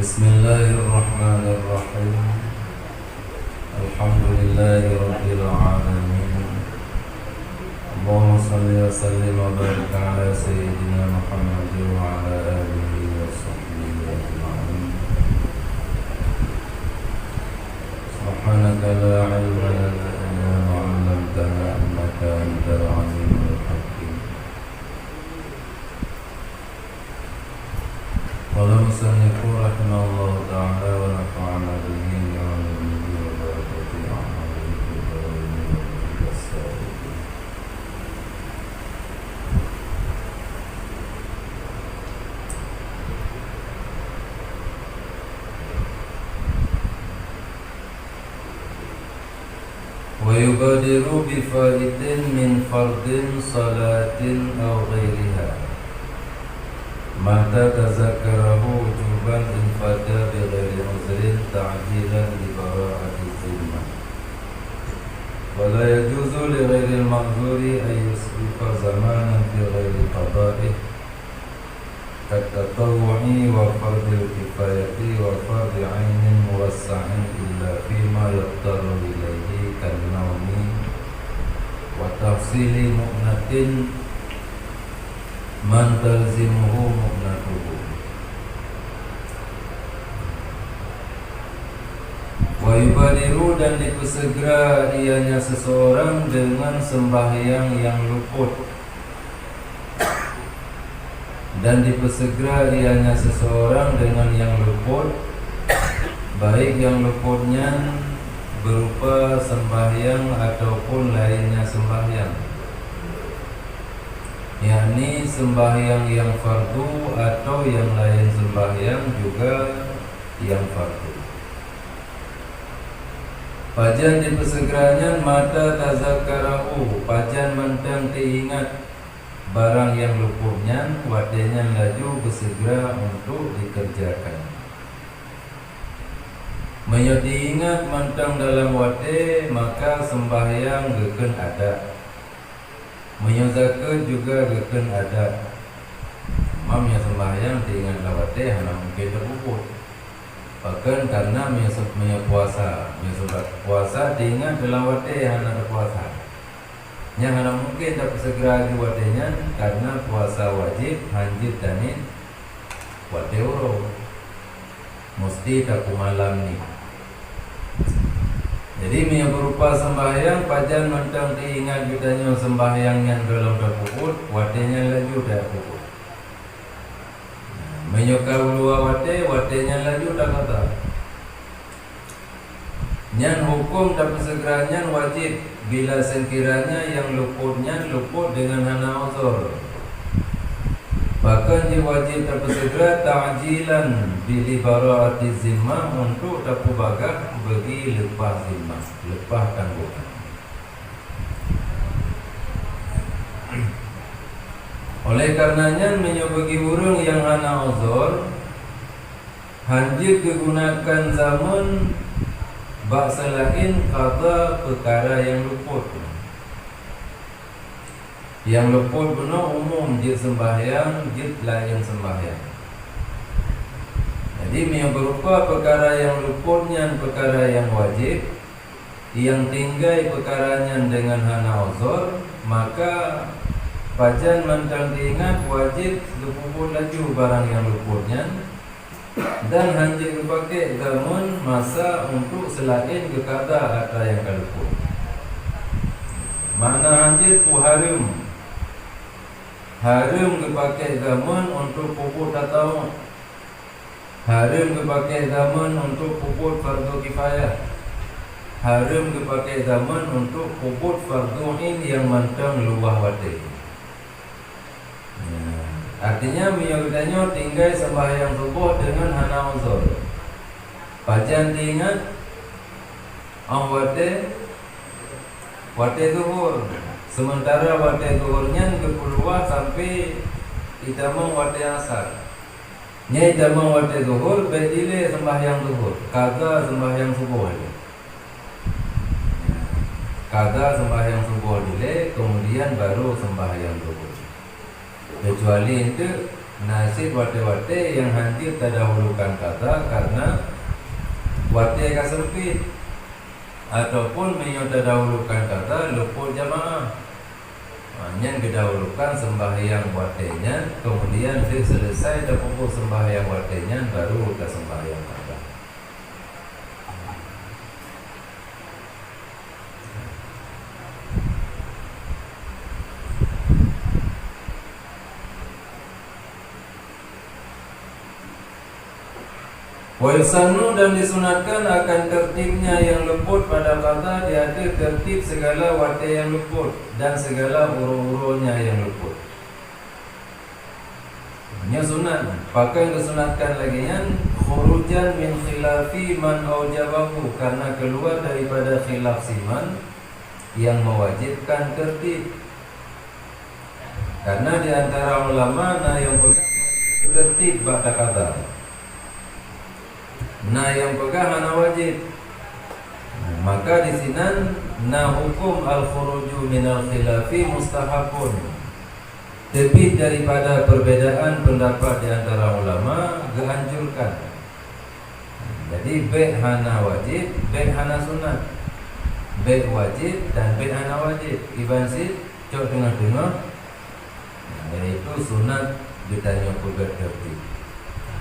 Bismillahirrahmanirrahim. Alhamdulillahi rabbil alamin. Allahumma salli wa sallim wa barik ala sayyidina Muhammad wa ala alihi wa sahbihi ajma'in. Subhanaka la ilma lana illa ma 'allamtana innaka antal alimul hakim. Qala musannifu rahimahullahu ta'ala wa nafa'ana bihi wa alihi wa barakatuhu alaihi wa alihi wa sallam. Wa yubadiru bi fa'itin min fardin salatin aw ghairiha mata tazakkarahu wujuban infada bi ghairi uzrin ta'jilan li bara'ati zimmah wa la yajuzu li ghairi al-ma'zuri ay yusbiqa zamanan fi ghairi qada'ih kat-tatawwu'i wa fardil kifayati wa fardi 'ainin muwassa'in illa fima yattaru ilayhi kan-nawmi wa tafsili mu'natin man talzimuhu mu'natuhu. Wa yubadiru, dan dipersegera ianya seseorang dengan sembahyang yang luput, dan dipersegera ianya seseorang dengan yang luput, baik yang luputnya berupa sembahyang ataupun lainnya sembahyang, yakni sembahyang yang fardu atau yang lain sembahyang juga yang fardu. Pajan dipersegeranya mata tazakkarahu, pajan mentang diingat barang yang luputnya, wadenya laju bersegera untuk dikerjakan. Menyo diingat mentang dalam wate, maka sembahyang geken ada. Menyozakan juga geken ada. Mam yang sembahyang diingat lawate hana mungkin teruput. Bahkan karena menyo puasa, puasa diingat lawate hana terpuasa. Yang hana mungkin dapat segera diwatenya karena puasa wajib hanjit danin wate uro. Mesti tak malam ni. Jadi yang berupa sembahyang, pajan mentang diingat jutanya sembahyang yang dalam terpukul, watenya laju dah pukul. Menyokau luar watenya laju dah kata. Nyan hukum dapat segeranya wajib bila sekiranya yang luputnya luput dengan hana uzur. Bahkan diwajib dapat segera ta'jilan bili bara'ati zimmah, untuk dapat bagah bagi lepas zimmah, lepas tanggungan. Oleh karenanya menyebagi urang yang hana uzur hanjit digunakan zaman bak selain qada perkara yang luput. Yang luput benar umum jid sembahyang, jid lain sembahyang. Jadi yang berupa perkara yang luputnya perkara yang wajib, yang tinggal perkaranya dengan hana uzur, maka pajan mentang diingat wajib luput laju barang yang luputnya, dan hanjit dipakai zaman masa untuk selain kekada atau yang kaluput. Makna hanjit ku harum dipakai zaman untuk puput atau harum dipakai zaman untuk puput fardu kifayah, harum dipakai zaman untuk puput fardu ain yang mentang luah wate. Artinya miyagdanya tinggal sembahyang subuh dengan hana uzur. Pajan diingat wate zuhur. Sementara wate zuhurnya keluar sampai itamang wate asar. Nyai itamang wate zuhur bedile sembahyang zuhur, kaga sembahyang subuh aja. Kaga sembahyang subuh dile, kemudian baru sembahyang zuhur. Kecuali itu Nasib wate-wate yang hadir terdahulukan kata karena wate agak sempit, ataupun yang terdahulukan kata luput jamaah. Yang didahulukan sembahyang watenya, kemudian selesai dah pokok sembahyang watenya baru ke sembahyang kata. Waisanu dan disunatkan akan tertibnya yang luput pada kata diatur tertib segala wate yang luput dan segala uru-urunya yang luput. Ini sunat. Pakai disunatkan lagi yang khurujan min khilafi man aujabahu, karena keluar daripada khilaf siman yang mewajibkan tertib. Karena di antara ulama yang pegang tertib pada kata. Yang pegang hana wajib. Maka di sini hukum al-khuruju minal khilafi mustahabun. Terbit daripada perbedaan pendapat di antara ulama dianjurkan. Jadi baik hana wajib, baik hana sunat, baik wajib dan baik hana wajib. Iban si cok tengah-tengah, yaitu sunat ditanya pegang tertib.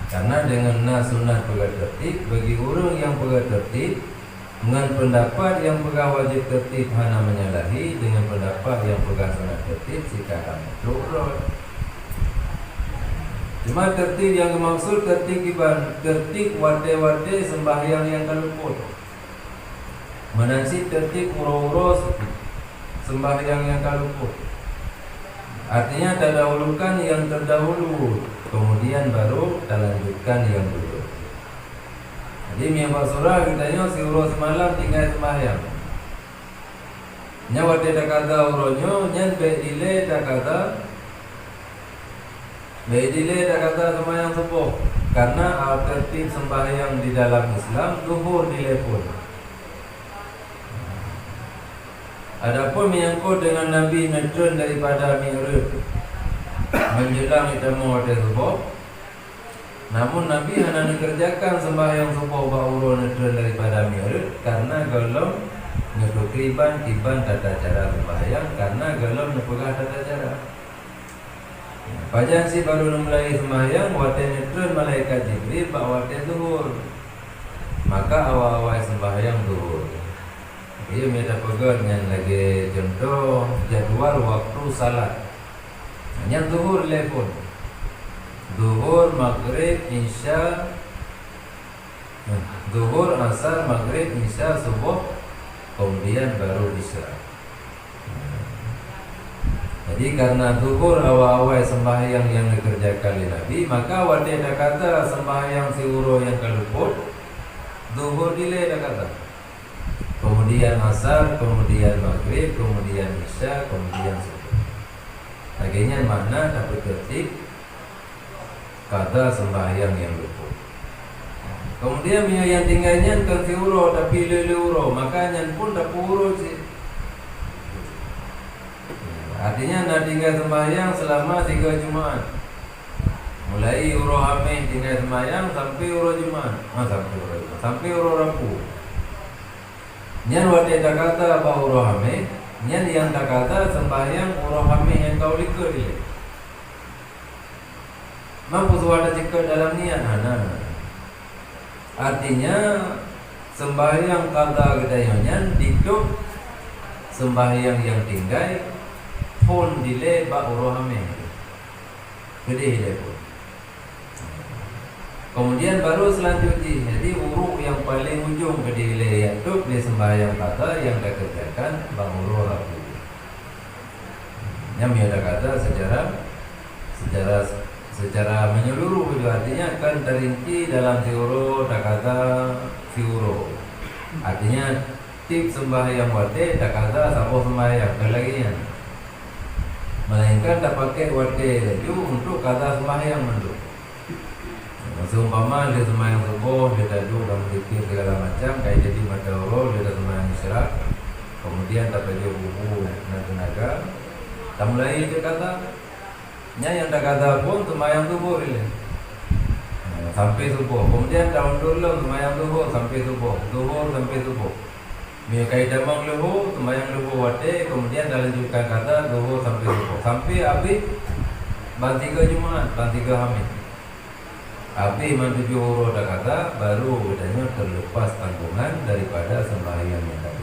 Karena dengan sunat pegang tertib, bagi orang yang pegang tertib, dengan pendapat yang pegang wajib tertib hana menyalahi, dengan pendapat yang pegang sunat tertib sekarang makruh. Cuma tertib yang dimaksud tertib iban tertib wade-wade sembahyang yang terluput. Menasib tertib uro-uro sembahyang yang terluput. Artinya terdahulukan yang terdahulu, kemudian baru terlanjutkan yang dulu. Jadi miapa surah kitanya si uro semalam tinggal sembahyang. Nyawa tidak kata uronyo, nyan bedile tak kata sembahyang subuh. Karena tertib sembahyang di dalam Islam zuhur dilepun. Adapun menyangkut dengan Nabi netron daripada Mi'raj menjelang itemu waktu subuh, namun Nabi hanya mengerjakan sembahyang subuh ba'uro netron daripada Mi'raj karena golong nyukriban tiban tata cara sembahyang, karena golong nepegah tata cara. Pajan si baru mulai sembahyang waktu netron malaikat Jibril bawa waktu zuhur, maka awal-awal sembahyang zuhur. Ia minta pegang yang lagi contoh jadwal waktu salat. Yang zuhur telepon. Zuhur, maghrib, isya. Zuhur, asar, maghrib, isya, subuh, kemudian baru isya. Jadi karena zuhur awal-awal sembahyang yang dikerjakan oleh Nabi, maka wadi ada kata sembahyang si uro yang keluput, zuhur dile ada kata. Kemudian asar, kemudian maghrib, kemudian isya, kemudian subuh. Akhirnya makna dapat tertib kata sembahyang yang luput. Kemudian yang tinggalnya kan uro tapi lele-uro, makanya pun tak uro sih. Artinya nak tinggal sembahyang selama 3 Jumaat. Mulai uro hameh tinggal sembahyang sampai uro Jumaat. Sampai uro Rabu. Nyan wate tak kata apa urohame, nyan yang tak kata sembahyang urohame yang kau likut dia. Mampu suara cekut dalam niat hana. Artinya sembahyang kata kedayangan dikut sembahyang yang tinggal pun dile ba urohame. Gede dia pun. Kemudian baru selanjutnya, jadi uruk yang paling ujung ke dile yaitu di sembahyang kata yang dikerjakan banguro Rabu. Yang ada kata secara menyeluruh itu artinya akan terinci dalam siuro kata siuro. Artinya tip sembahyang wate kata sapo sembahyang kelagian. Melainkan tak pakai wate itu untuk kata sembahyang menurut. Seumpama dia sembahyang subuh, dia duduk dan berpikir segala macam, kayak jadi mata uro, dia sembahyang isyarat, kemudian tak pergi bubu dan tenaga, tak mulai dia kata yang tak kata pun sembahyang subuh ini sampai subuh. Kemudian tahun dulu sembahyang subuh sampai subuh, zuhur sampai subuh. Mia kaitan mang lebu, sembahyang lebu wate, kemudian dilanjutkan kata zuhur sampai subuh. Sampai habis bang 3 Jumaat, bang 3 Hamid. Habis man 7 huru dah kata, baru bedanya terlepas tanggungan daripada sembahyang yang tadi.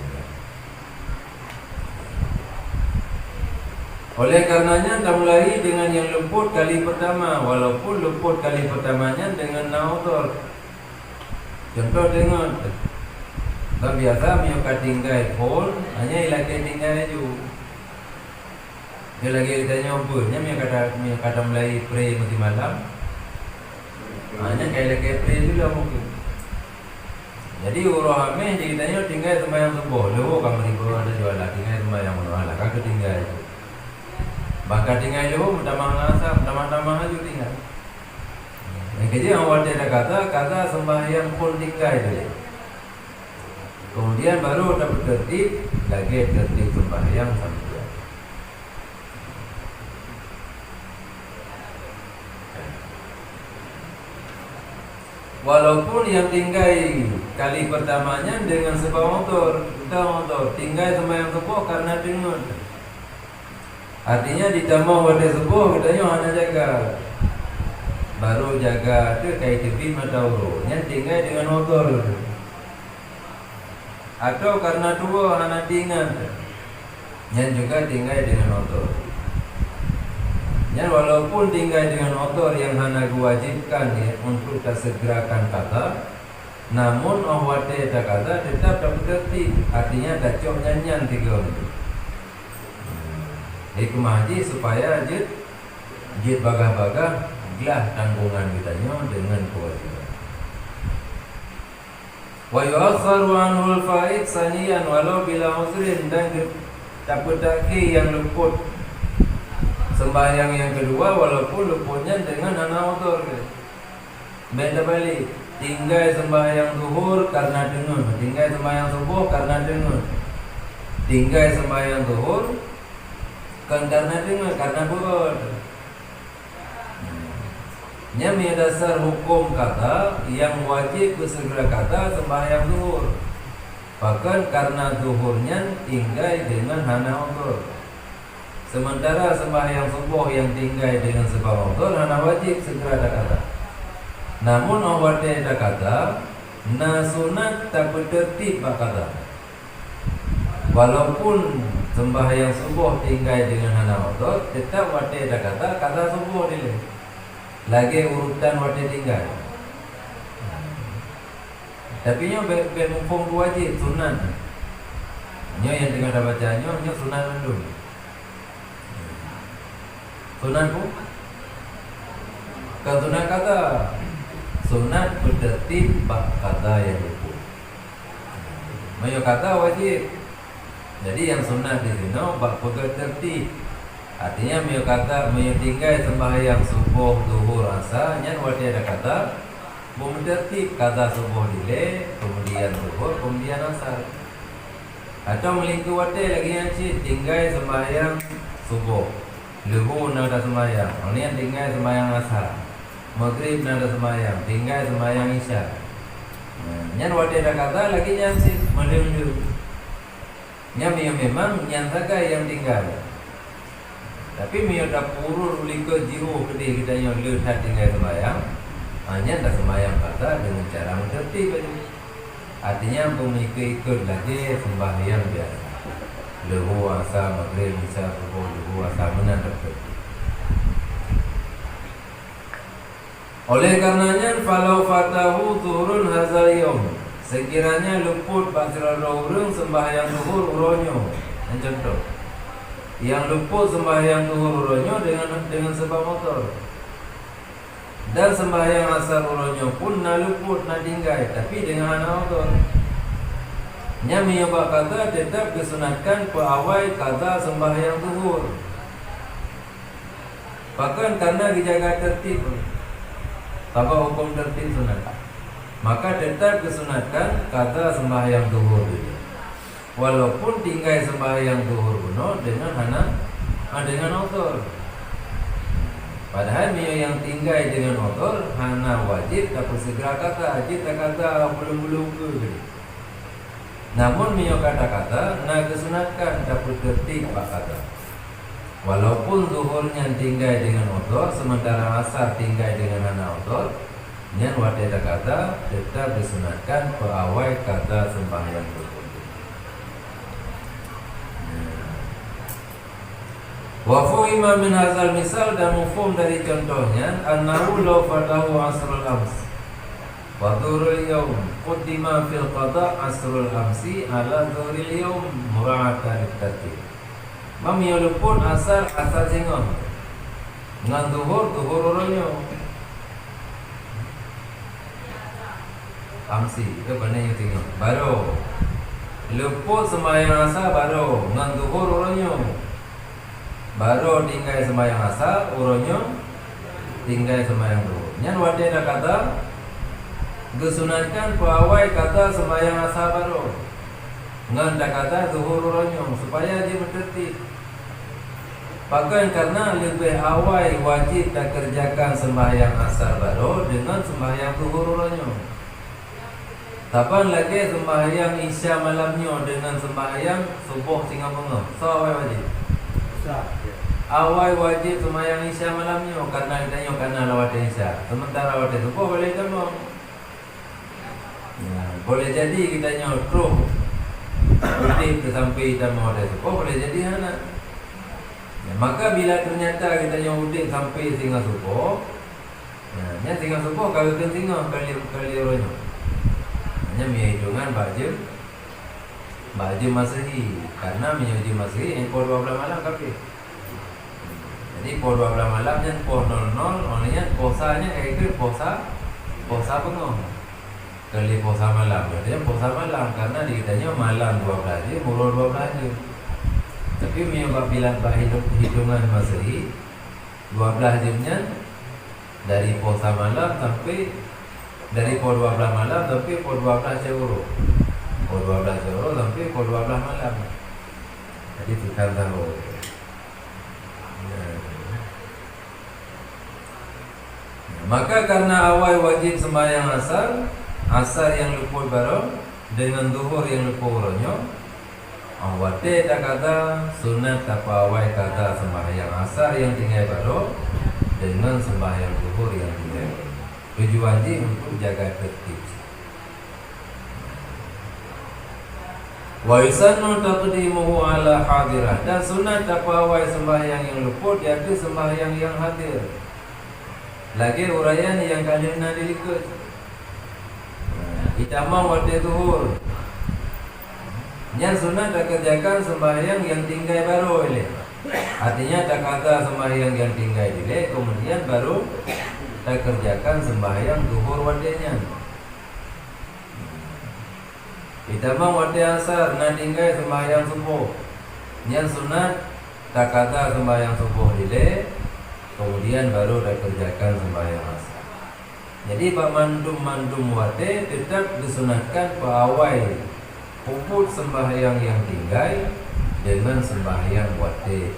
Oleh karenanya dah mulai dengan yang luput kali pertama, walaupun luput kali pertamanya dengan naudor. Contoh dengan tak biasa mioka tinggal pun hanya ilaki tinggal aja. Dia lagi ditanya apa? Mia kata mulai pray mesti malam. Hanya kayak lagi pray juga mungkin. Jadi urah kami dia ditanya tinggal sembahyang subuh. Lu kamu di bawah ada jual lagi tinggal sembahyang mana? Kakak tinggal aja. Maka tinggal jauh, tamah asap, tamah aja tinggal. Yang kerja awal dia kata sembahyang pun tinggal dulu. Kemudian baru dapat tertib, lagi tertib sembahyang sampai. Walaupun yang tinggal kali pertamanya dengan sebab motor, tinggal sembahyang subuh karena dengar. Artinya ditambah pada subuh katanya hanya jaga, baru jaga tu kayak TV mata uru, yang tinggal dengan motor. Atau karena dua hanya tinggal, yang juga tinggal dengan motor. Yang walaupun tinggal dengan motor yang hanya diwajibkan ya, untuk tak segerakan kata, namun awate tak kata tetap dapat tertib. Artinya tak cok nyanyian 3 menit. Hikmah haji supaya jid bagah-bagah gelah tanggungan kitanya dengan kewajiban. Wa yu'akharu anhul faid saniyan walau bila usrin, dan taputaki yang luput sembahyang yang kedua walaupun luputnya dengan anak motor. Beda balik, tinggal sembahyang zuhur karena dengar, tinggal sembahyang subuh karena dengar, tinggal sembahyang zuhur karena dengar, karena buat. Nya dasar hukum kata yang wajib bersegera kata sembahyang zuhur. Bahkan karena zuhurnya tinggal dengan hana utur. Sementara sembahyang subuh yang tinggal dengan sebab utur hana wajib segera kata. Namun awatnya ada kata na sunat tak bertertib kata. Walaupun sembahyang subuh tinggal dengan hana utur, tetap wate ada kata subuh dia. Lagi urutan wate tinggal. Tapi nya bermumpung wajib sunat. Nya yang dengan bacanya nya sunat dulu. Sunat pun kan sunat kata sunat bertertib bak kata yang luput. Mayo kata wajib. Jadi yang sunat di sini bak bertertib. Artinya mayo kata mayo tinggal sembahyang subuh, zuhur, asar, nya wate ada kata bertertib kata subuh dile, kemudian zuhur, kemudian asar. Atau melingkup wate lagi yang tinggal sembahyang subuh, luhur nak ada sembahyang, kemudian tinggal sembahyang asar, maghrib nak ada sembahyang, tinggal sembahyang isya. Nya wate ada kata lagi yang melingkup. Nya memang yang saga yang tinggal. Tapi mio dapur ulika jiru kedih kita yang lihat tinggal sembahyang. Hanya dah sembahyang kata dengan cara mentertib. Artinya mengikut lagi sembahyang biasa. Luhur, asar, maghrib, isya, subuh, luhur, asar mentertib. Oleh karenanya falau fatahu zuhurun hazal yaum, sekiranya luput pasal orang sembahyang zuhur uronyo. Contoh yang luput sembahyang zuhur uronyo dengan sebab motor, dan sembahyang asar uronyo pun na luput na tinggal tapi dengan anak motor. Nya miyobak kata tetap disunatkan peawai kata sembahyang zuhur. Bahkan karena dijaga tertib, tanpa hukum tertib sunat, maka tetap disunatkan kata sembahyang zuhur itu. Walaupun tinggal sembahyang zuhur kuno dengan anak dengan autor. Padahal mio yang tinggal dengan motor hana wajib tak segera kata ajit tak kata belum ke. Namun mio kata-kata nak kesunatkan tak tertib pak kata. Walaupun zuhurnya tinggal dengan motor sementara asar tinggal dengan hana motor, nyan wate tak kata tetap disunatkan peawai kata sembahyang zuhur. Wa fuhima min hadzal misal, dan mufhum dari contohnya annahu law fatahu asrul ams wa dhurul yawm qaddima fil qada asrul amsi ala dhuril yawm mura'atan tartib. Mam yulupun asar singon ngan dhuhur oronyo amsi itu benar yang tinggal baru luput sembahyang asar baru ngan dhuhur oronyo baru tinggal sembahyang asar, uronyo tinggal sembahyang zuhur. Nyan wade dah kata disunatkan pawai kata sembahyang asar baru. Ngan dah kata zuhur uronyo supaya dia bertertib. Bahkan karena lebih awal wajib tak kerjakan sembahyang asar baru dengan sembahyang zuhur uronyo. Tapan lagi sembahyang isya malamnya dengan sembahyang subuh singa bunga. So awal wajib. Awal wajib sembahyang isya malamnya karena ditanya karena lawat isya. Sementara lawat subuh boleh temu. Ya, boleh jadi kita terus udip sampai temu lawat subuh boleh jadi anak. Ya, maka bila ternyata kita udip sampai singa subuh, ya, singa subuh kalau ke singa kali orangnya. Hanya hitungan baju Masehi karena menyuji Masehi yang pukul 12 malam kafir. Jadi pukul 12 malam dan pukul 00 orangnya posanya itu posa penuh. Kali posa malam, berarti posa malam karena dikitanya malam 12 je, murul 12 je. Tapi bila hitungan Masehi 12 jamnya dari posa malam sampai dari pukul 12 malam sampai pukul 12 Syawal. Pukul 12 Syawal sampai pukul 12 malam. Jadi kita tahu. Maka karena awal wajib sembahyang asar yang luput baru dengan zuhur yang luput uronyo, awate tak kata sunat apa awal kata sembahyang asar yang tinggal baru dengan sembahyang zuhur yang tinggal. Tujuannya untuk jaga tertib. Wa yusannu taqdimuhu ala hadirah, dan sunat apa awal sembahyang yang luput yaitu sembahyang yang hadir. Lagi uraian yang kalian nak dilikut. Kita mau waktu zuhur. Yang sunat tak kerjakan sembahyang yang tinggal baru oleh. Artinya tak kata sembahyang yang tinggal oleh kemudian baru tak kerjakan sembahyang zuhur wadenya. Kita mau waktu asar nak tinggal sembahyang subuh. Yang sunat tak kata sembahyang subuh oleh kemudian baru dah kerjakan sembahyang asar. Jadi pak mandum wate tetap disunatkan pawai puput sembahyang yang tinggal dengan sembahyang wate.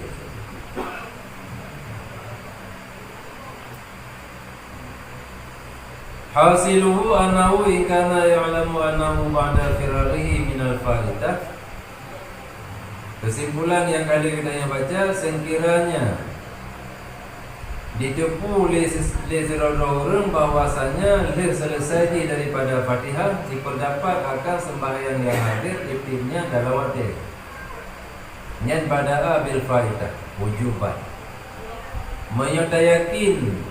Hasiluhu annahu in kana ya'lamu annahu ba'da firarihi minal faidah. Kesimpulan yang kali kita baca, sekiranya ditipu oleh orang bahwasanya selesai daripada Fatihah diperdapat akan sembahyang yang hadir iptimnya dalam wate nyan bada'a bil faidah wujuban menyatayakin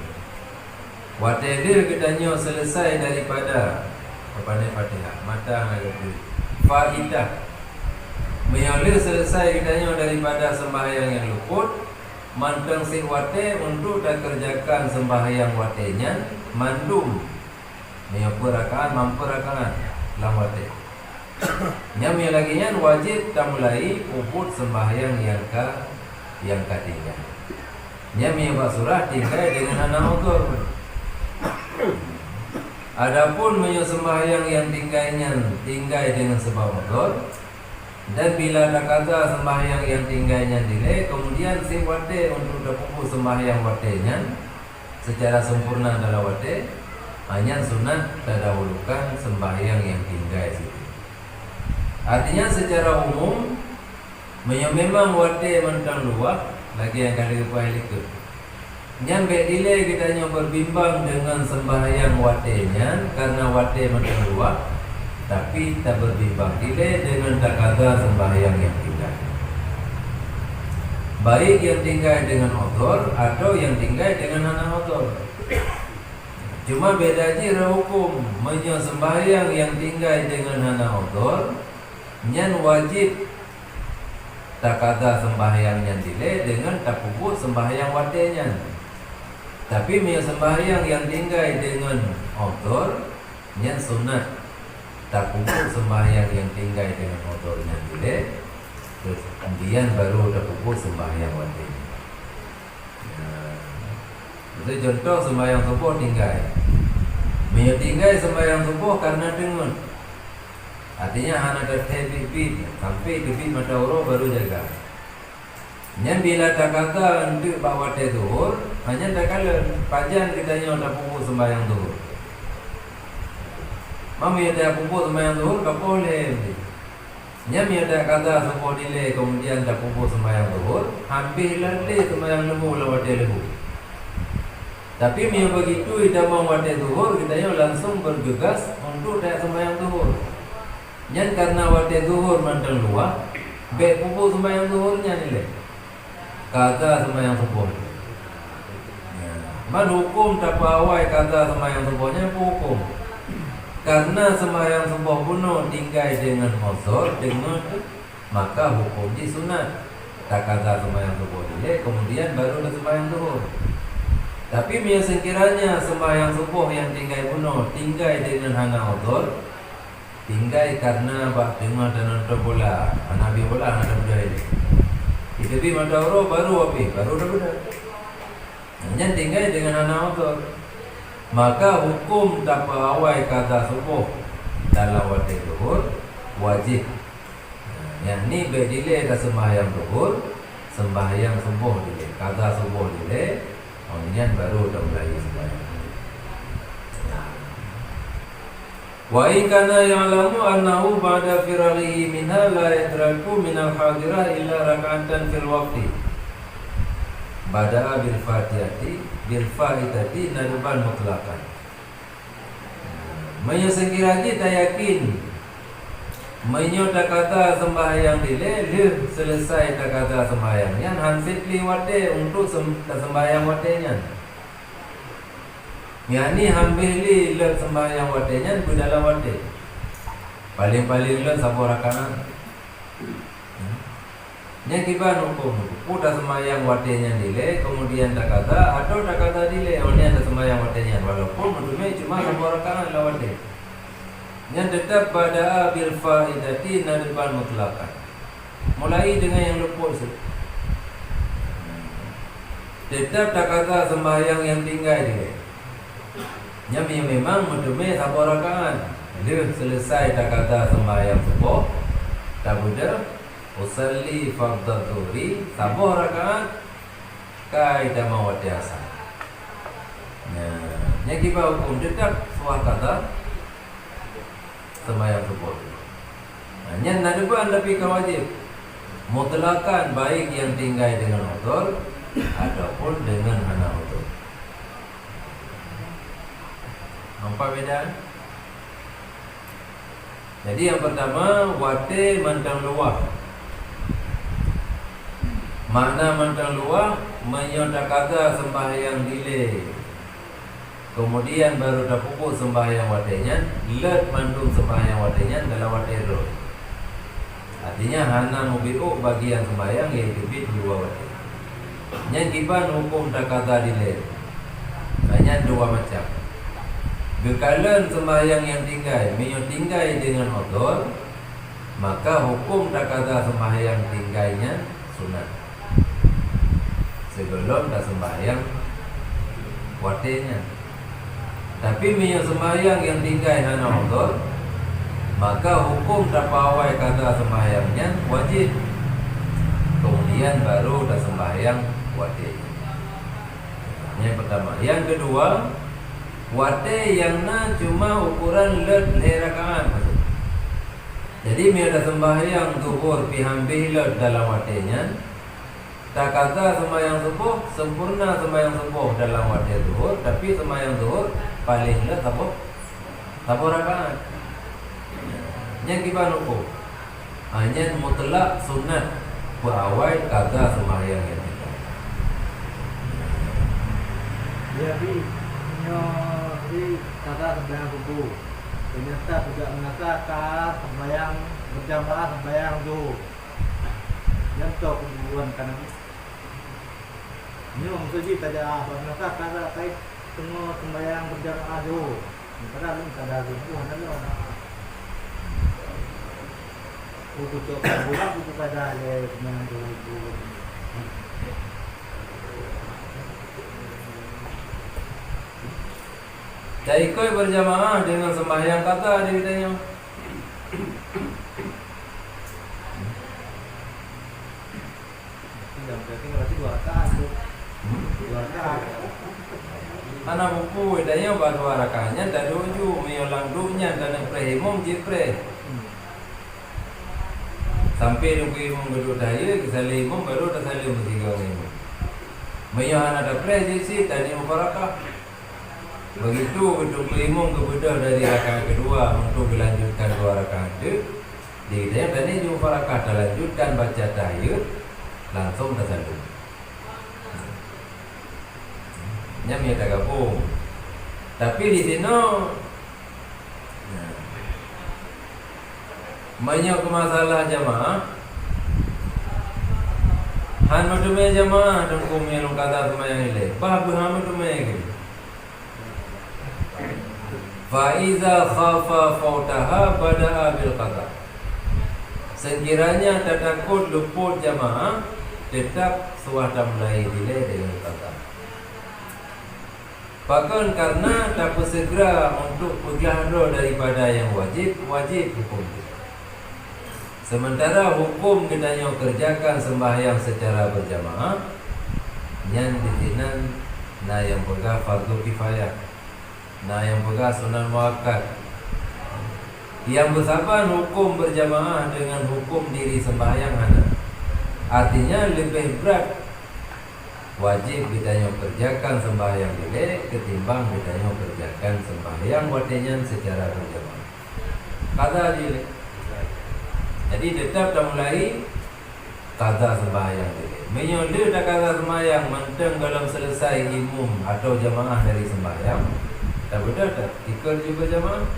wate dir kitanya selesai daripada kepada Fatihah mata ngaji faidah mengalir selesai kitanya daripada sembahyang yang luput manteng si wate untuk dah kerjakan sembahyang watenya mandum mampu rakaat dalam wate nyamnya lagi nya wajib dah mulai ubud sembahyang yang ketiga nyamnya basurah tinggal dengan anak utur. Adapun sembahyang yang tinggal dengan sebab utur. Dan bila dah kata sembahyang yang tinggalnya delay, kemudian si wate untuk dapat sembahyang watenya secara sempurna dalam wate, hanya sunat terdahulukan sembahyang yang tinggal situ. Artinya secara umum, memang wate mentang luar lagi yang kali itu. Yang bedile kita hanya berbimbang dengan sembahyang watenya karena wate mentang luar, tapi tak berbimbang dile dengan tak kata sembahyang yang tinggal. Baik yang tinggal dengan odor atau yang tinggal dengan hana odor. Cuma beda je hukum sembahyang yang tinggal dengan hana odor, nyan wajib tak kata sembahyangnya dile dengan tak pupuk sembahyang watenya. Tapi sembahyang yang tinggal dengan odor, nyan sunat tak pupuk sembahyang yang tinggal dengan odornya dile, kemudian baru tak pupuk sembahyang watenya. Itu contoh sembahyang subuh tinggal. Tinggal sembahyang subuh karena dengun. Artinya anak tertebit sampai kebit mata uro baru jaga. Yang bila tak kata untuk bawa teh zuhur, hanya tak kala pajan kita yang tak pupuk sembahyang zuhur. Mami ada pupuk sembahyang zuhur tak boleh. Yang ada kata subuh dile kemudian tak pupuk sembahyang zuhur, hampir lele sembahyang lembu lewat lembu. Tapi begitu kita mau wate zuhur, kita yang langsung bergegas untuk tak sembahyang zuhur. Yang karena wate zuhur mandang luar, bet pupuk sembahyang zuhurnya nilai. Kata sembahyang subuh. Man hukum tak pawai kata sembahyang subuhnya hukum. Karena sembahyang subuh kuno tinggal dengan hosor dengan maka hukum di sunat. Tak kata sembahyang subuh dile, kemudian baru sembahyang zuhur. Tapi sekiranya sembahyang subuh yang tinggal kuno tinggal dengan hana odor, tinggal karena bak dengar dan nonton bola, anak bola anak muda ini. Itu bi mata uro baru dah benar. Hanya tinggal dengan anak odor. Maka hukum tak pawai kata subuh dalam waktu zuhur wajib. Yang ni bedile dah sembahyang zuhur, sembahyang subuh dile, kata subuh dile. Kemudian baru dah mulai sembahyang. Wa in kana ya'lamu annahu ba'da firalihi minha la yadraku min al-hadirah illa rak'atan fil waqti. Bada'a bil fatihati nadban mutlaqan. Sekiranya tak yakin tak kata sembahyang dile selesai tak kata sembahyangnya hansit liwate untuk sembahyang watenya. Yani hampir sembahyang watenya di dalam wate. Paling-paling satu rakaat. Nya kiban hukum. Udah sembahyang watenya dile kemudian tak kata atau tak kata dile ini ada sembahyang watenya walaupun menurutnya cuma satu rakaat lawate. Yang tetap pada bil faidati nadban mutlaqan. Mulai dengan yang luput. Tetap tak kata sembahyang yang tinggal dia. Yang memang menurutnya satu rakaat. Dia selesai tak kata sembahyang subuh, tak budak usalli fardhu dhuhri satu rakaat kaidah mawat biasa. Yang kita hukum tetap suah kata sembahyang subuh. Hanya nadban tapi wajib mutlakan baik yang tinggal dengan odor ataupun dengan hana odor. Nampak beda? Jadi yang pertama wate mandang luar. Makna mandang luar menyodak kata sembahyang dile. Kemudian baru dah pupuk sembahyang watenya, let mandung sembahyang watenya dalam wate roh. Artinya hana mubi'u bagian sembahyang iaitu bid dua wate. Yang kiban hukum tak kata dile. Hanya dua macam. Bekalan sembahyang yang tinggal dengan odor, maka hukum tak kata sembahyang tinggalnya sunat. Sebelum tak sembahyang watenya. Tapi sembahyang yang tinggal hana odor, maka hukum tak pawai kata sembahyangnya wajib. Kemudian baru tak sembahyang watenya. Yang pertama. Yang kedua, wate yang na cuma ukuran rakaat. Jadi mi ada sembahyang zuhur pihambi dalam watenya. Tak kata sembahyang subuh sempurna sembahyang subuh dalam wate zuhur, tapi sembahyang zuhur paling sabo rakaat. Yang kita nuku hanya mutlak sunat berawal kata sembahyang ini. Jadi kata sembahyang subuh ternyata tidak mengatakan sembahyang berjamaah sembahyang zuhur. Yang tahu kemudian karena ini maksudnya pada maka kata kait semua sembahyang berjamaah zuhur. Padahal kada zuhur ada buku coba buku pada ada sembahyang zuhur. Tak ikut berjamaah dengan sembahyang kata dia tanya. Berarti 2 rakaat tu. 2 rakaat. Anak buku tanya baru rakaatnya tak doju meyolang dunya dan prehimum jipre. Sampai nunggu imam duduk daya kesali imam baru dah salim bertiga imam. Meyohan ada preh jisi tadi mubarakah. Begitu untuk imam kemudian dari rakaat kedua untuk dilanjutkan 2 rakaat itu, dia tadi jumpa rakaat lanjutkan baca tahiyat langsung tasalum. Nyamnya tak gabung. Tapi di sini banyak masalah jamaah. Hanu dume jamaah dan kumel kata sembahyang ile. Bahabu hanu dume gitu. Faiza khafa fautaha bada'a bil qada. Sekiranya tak takut luput jamaah, tetap sudah mulai delay dengan qada. Bahkan karena tak segera untuk bergelahro daripada yang wajib hukum. Sementara hukum kenanya kerjakan sembahyang secara berjamaah, yang dizinan na yang pegang fardu kifayah. Nah yang pegang sunan muakkad. Yang bersamaan hukum berjamaah dengan hukum diri sembahyang hana. Artinya lebih berat wajib ditanya kerjakan sembahyang dile ketimbang ditanya kerjakan sembahyang watenya secara berjamaah. Kata dile. Jadi tetap dah mulai kata sembahyang dile. Menyoleh dah kata sembahyang mentang dalam selesai imam atau jamaah dari sembahyang. Tak betul tak? Ikut juga jamaah.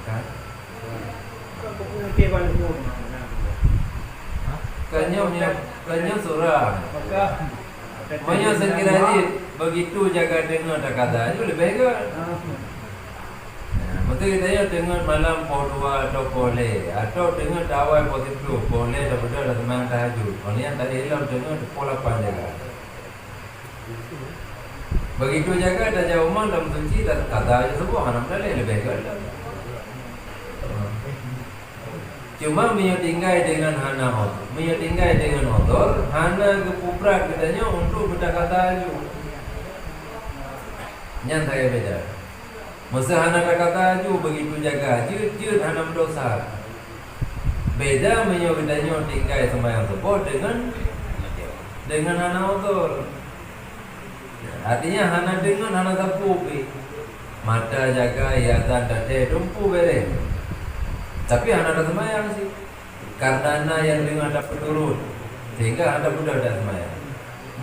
Kan? Kanya surah. Maka sekiranya begitu jaga dengar tak kata itu lebih baik. Maka kita ya dengar malam pukul 2 atau boleh, atau dengar awal pukul 10 boleh, dah betul dah sembahyang tahajud. Kalau yang tadi hilang dengar pukul 8 jaga. Begitu jaga dah jauh man dalam suci dah kata aja semua anak boleh lebih baik. Cuma menyetinggai dengan hana odor, menyetinggai dengan odor, hana kepuprak katanya untuk berkata aja. Yang saya beda. Masa hana kata ju begitu jaga jut hana berdosa. Beda menyobedanya tingkai sembahyang subuh dengan hana odor. Artinya hana dengan hana sapu mata jaga iatan dade dumpu bere. Tapi hana ada sembahyang sih. Karena hana yang dengan dapat turun sehingga anda mudah ada sembahyang.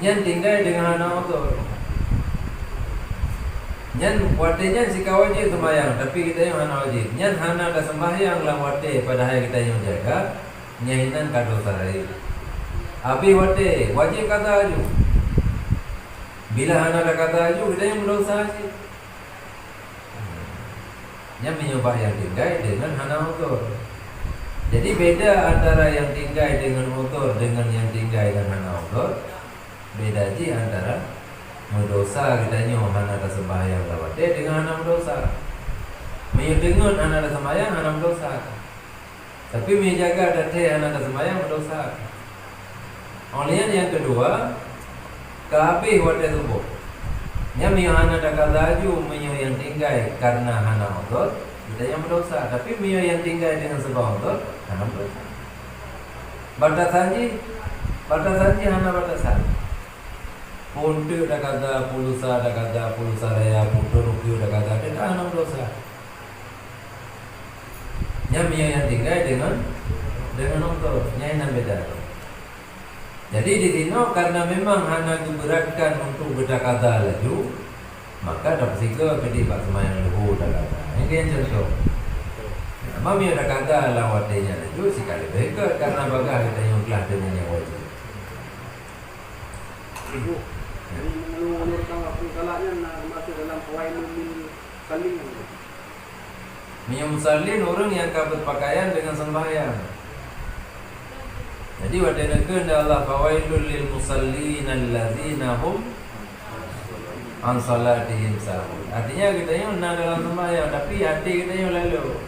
Yang tingkai dengan hana odor. Nyan watenya si wajib sembahyang, tapi kita yang hana wajib. Nyan hana ada sembahyang lah wate pada hari kita yang jaga, nyahinan kado sarai. Abi wate wajib kata aju. Bila hana ada kata aju, kita yang berdosa sih. Nyan menyoba yang tinggai dengan hana motor. Jadi beda antara yang tinggai dengan motor dengan yang tinggai dengan hana motor. Beda je antara mendosa kitanya hana ada sembahyang lawat dengan hana mendosa. Mendengar hana ada sembahyang hana mendosa. Tapi menjaga ada hana ada sembahyang mendosa. Kemudian yang kedua, kabeh wate subuh. Nya mio hana dak laju mio yang tinggal karena hana odot, kita yang berdosa. Tapi mio yang tinggal dengan sebab odot, hana berdosa. Batasanji hana batasan. Puntu dak kada pulusa raya puntu rupiah dak kada kita hana berdosa. Nya mio yang tinggal dengan odot, nya yang beda. Jadi di sini karena memang hanya diberatkan untuk berkata laju, maka dapat siga kedi pak semayang lehu dah kata. Ini yang contoh. Mami ada kata lawatnya laju sekali baik karena bagah kita yang kelah dengan yang wajib. Ibu, jadi menurut kalanya masuk dalam fawailul musallin. Musallin orang yang kabut pakaian dengan sembahyang. Jadi wadanakeun Allah fawailul lil musallin allazina hum an salatihim sahun. Artinya kita yang nak dalam sembahyang tapi hati kita yang lalu.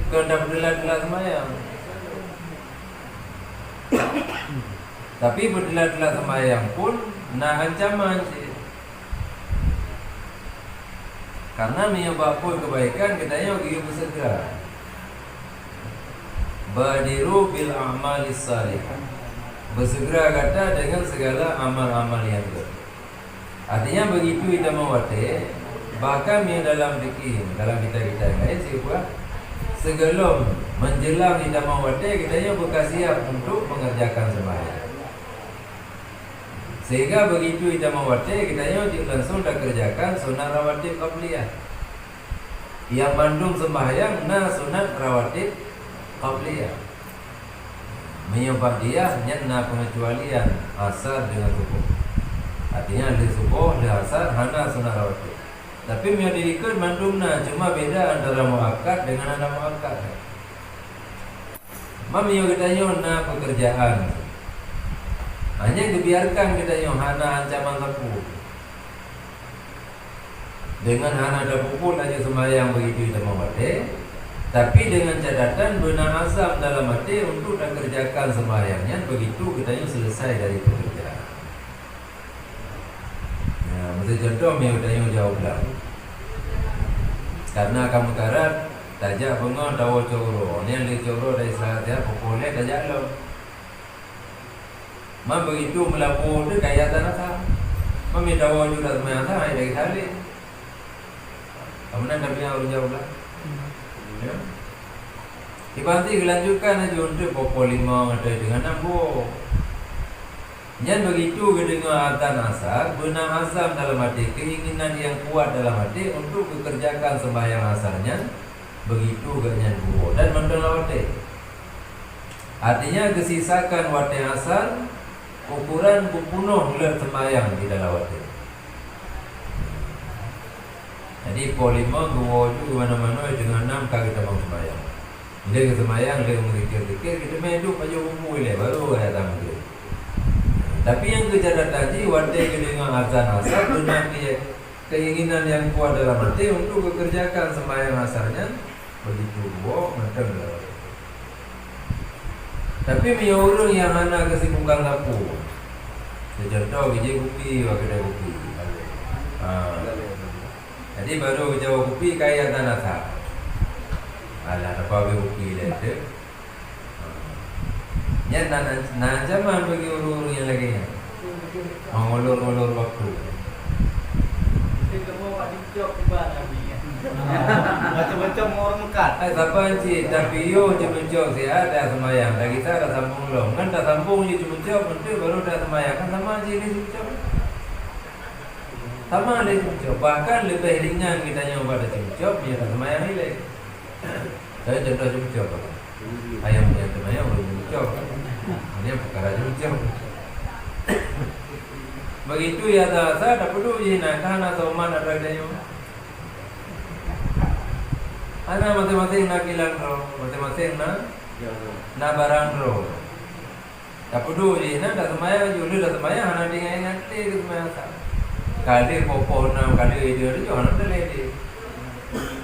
Kena berdelat-delat sembahyang. Tapi berdelat-delat sembahyang pun nak ancaman sih. Karena menyebabkan kebaikan kita yang pergi bersegera. Badiru bil a'malis salihah. Bersegera kata dengan segala amal-amal yang baik. Artinya begitu kita mewate, bahkan yang dalam fikih, dalam kita yang lain siapa sebelum menjelang kita mewate, kita yang bersiap untuk mengerjakan sembahyang. Sehingga begitu kita mewate, kita yang langsung dah kerjakan sunat rawatib qabliyah. Yang mandung sembahyang na sunat rawatib qabliyah. Menyebab dia nyana pengecualian asar dengan subuh. Artinya di subuh, di asar hana sunat rawatib. Tapi menyadirikan mandumna cuma beda antara muakkad dengan ada muakkad. Mami yang kita na pekerjaan. Hanya dibiarkan kita yang hana ancaman tepu. Dengan hana ada pukul aja sembahyang begitu kita mewate. Tapi dengan catatan benar azam dalam hati untuk dah kerjakan sembahyangnya begitu kita selesai dari pekerjaan. Nah, mesti contoh yang kita jawab lah. Karena kamu karat tajak bengon tahu coro, ni yang coro dari saat dia pokoknya tajak lo. Mam begitu melapor tu kaya tanah sah. Mami tahu juga sembahyang sah dari kali. Kamu nak kami orang jawab lah. Ya. Dibanti kelanjutkan aja untuk pokok 5 ada dengan 6. Jangan begitu dengan adzan asar, benar azam dalam hati, keinginan yang kuat dalam hati untuk mengerjakan sembahyang asarnya, begitu ganyan buo dan mendelawate. Artinya kesisakan wate asar ukuran bupunuh ler sembahyang di dalam wate. Jadi polima gua tu mana-mana dengan 6 kali kita mau sembahyang. Dia ke sembahyang, dia mengikir-ikir, kita main duduk baju bumbu ile baru datang dia. Tapi yang kejadian tadi wate dengan azan asar benar dia keinginan yang kuat dalam hati untuk bekerjakan sembahyang asarnya begitu gua macam lah. Tapi punya orang yang hana kesibukan dapur. Contoh biji kopi, kedai kopi. Jadi baru jauh kopi kaya tanah sah. Alah apa kopi dia tu. Nya nan zaman bagi orang yang lagi nya. Mengulur-ulur waktu. Kita mau ada job tiba lagi. Macam-macam orang mekat. Siapa sih tapi yo cuma-cuma sih ada sembahyang. Dah kita ada sambung long. Kan tak sambung je cuma-cuma nanti baru dah sembahyang. Kan sama je ni cuma-cuma. Sama le cuma-cuma. Bahkan lebih ringan kita yang pada cuma-cuma punya sembahyang ni le. Saya contoh cuma-cuma. Ayam punya sembahyang boleh cuma-cuma. Ini perkara cuma-cuma. Begitu ya dah saya tak perlu je nak kana soman ada dia. Ana masing-masing nak kilang ro, masing-masing na barang ro. Tak perlu je nak dah semaya julu dah semaya ana dengan ngati ke semaya sah. Kali popo na kali dia tu ana dah lede.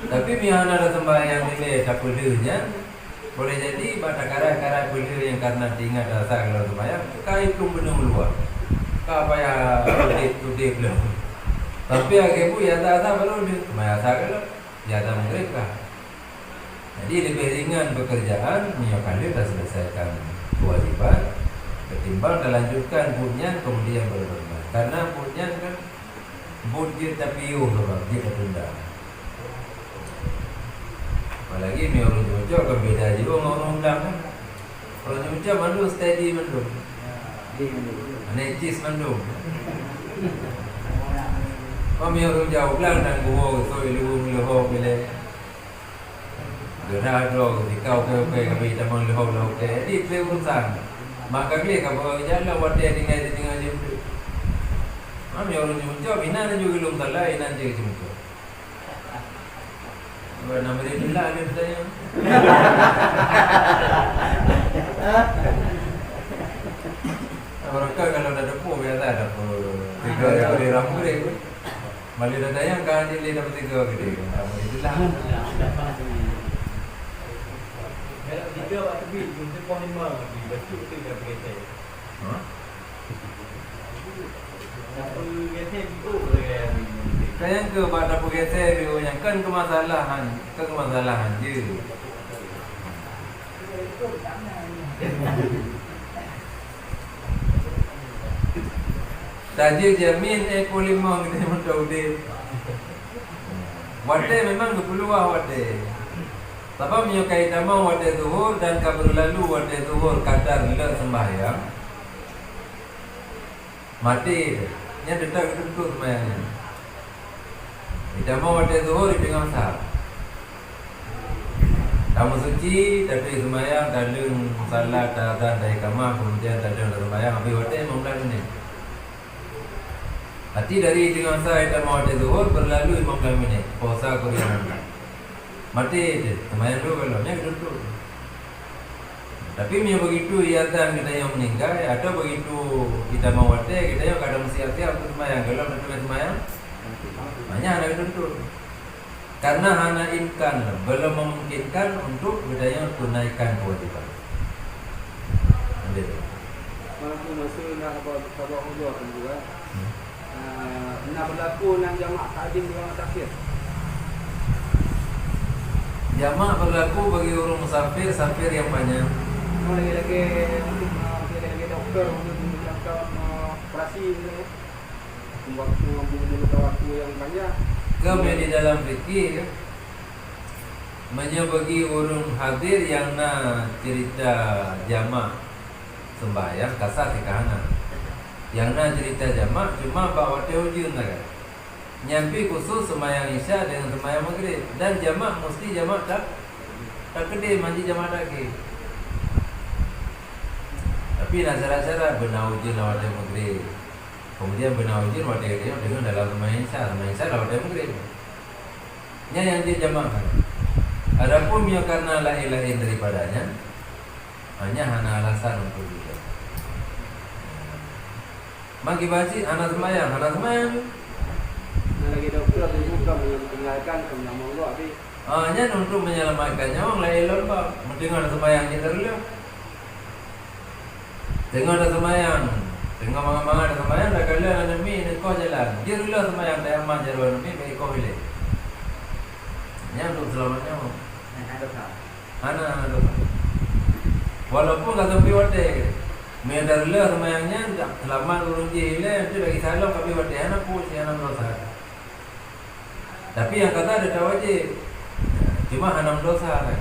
Tapi biar ana dah sembahyang ni tak perlu nya Boleh jadi pada karai-karai beliau yang karena diingat dasar kalau sembahyang kai belum benar meluar. Apa ya udah belum. Tapi akhirnya ya tak belum di sembahyang kalau ya tak mereka. Jadi lebih ringan pekerjaan kali dah selesaikan kewajiban ketimbang dah lanjutkan bunyian kemudian baru bermain. Karena bunyian kan bunyi tapi dia tertunda. Apalagi orang Jogja kan beda juga dengan orang Undang kan. Orang Jogja mandu steady mandu. Necis mandu. Kami orang jauh belang dan buho so ilu leho bile. Gerah do dikau ke kami tamang leho ke di pe urusan. Maka dia kalau jalan wate dengan jemput. Kami orang Jogja bina juga belum talai nanti jemput. Nama dia bila dia bertanya. Mereka kalau dah depu biasa ada tiga kali rambut malah dah yang kan dia dapat tiga kali. Itulah. Tiga waktu bil untuk poin 5 di betul tu dah bergeser. Apa geser itu Kayang ke pada pergeser yang kan kemasalahan je. Tadi jamin ekolima kita mentau dia. Wate memang kepeluah wate. Sebab menyukai nama wate zuhur dan kabur lalu wate zuhur kadar le sembahyang. Mati. Nya detak tentu sembahyangnya. Kita mau ada zuhur dengan sah. Tamu suci tapi sembahyang dalung salat dan dari kamar kemudian dalung sembahyang habis waktu memulai ini. Hati dari dengan sah kita mau ada zuhur berlalu 15 minit. Puasa Korea. Mati je sembahyang dulu kalau nya duduk. Tapi begitu iatan kita yang meninggal atau begitu kita mau waktu kita yang kadang siap-siap sembahyang kalau betul sembahyang banyak anak tuntut karena hana imkan belum memungkinkan untuk budaya tunaikan kewajiban. Mampu masa nak bawa hujur kan juga. Nak berlaku nak jamak takdim dengan takhir. Jamak berlaku bagi orang musafir yang banyak. Lagi doktor untuk melakukan operasi ni. Waktu yang banyak. Kami di dalam fikih bagi orang hadir yang nak cerita jamak sembahyang kasar dikahana. Yang nak cerita jamak cuma bawa teojun kan. Nyampi khusus sembahyang isya dengan sembahyang maghrib dan jamak mesti jamak tak gede manji jamak lagi. Tapi nak cara-cara benaujun awal maghrib. Kemudian benar ujir waktu dia dengan dalam sembahyang isya waktu maghrib. Nya yang dia jamakkan. Adapun yang karena lain-lain daripadanya hanya alasan untuk dia. Maki baci anak sembahyang. Lagi doktor bukan meninggalkan kemenangan Allah habis. Hanya untuk menyelamatkan nyawa lain lomba. Mendengar sembahyang kita dulu. Dengar sembahyang. Tengah mangan-mangan ada sembahyang dah kala ada mi ni kau jalan. Dia dulu sembahyang dah aman jalan mi bagi kau hilang. Nya untuk selamatnya. Ana dosa. Walaupun kata pi wate. Mi ada dulu sembahyangnya selamat urung je hilang tu bagi salam tapi wate ana pun si ana dosa. Tapi yang kata ada wajib. Cuma ana dosa kan.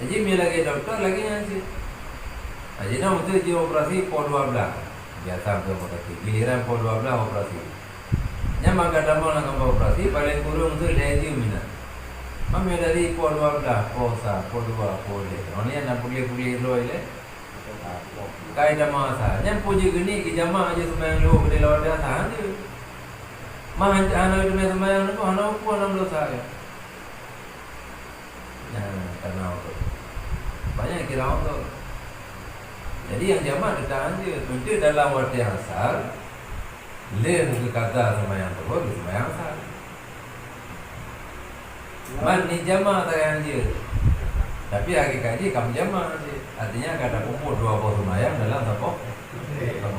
Jadi mi lagi doktor lagi ngasih. Jadi nak mesti dia operasi pol 12. Biasa untuk operasi. Giliran pol 12 operasi. Nya maka dalam nak operasi paling kurang tu lagi minat. Mami dari pol 12, posa, pol 2, pol 3. Oni nak pulih lo ile. Kai dah masa. Nya puji gini ki jamaah aja sembahyang lo di lawan dia tahan dia. Mah anak itu sembahyang tu anak pun 6 dosa ya. Nah, karena itu. Banyak kira untuk. Jadi yang jamaah ditahan dia. Nanti dalam waktu yang asal lain ke kata sembahyang zuhur, sembahyang asal. Man ni jamaah tak yang dia. Tapi hakikatnya kamu jama, artinya kata kumpul dua pos sembahyang dalam satu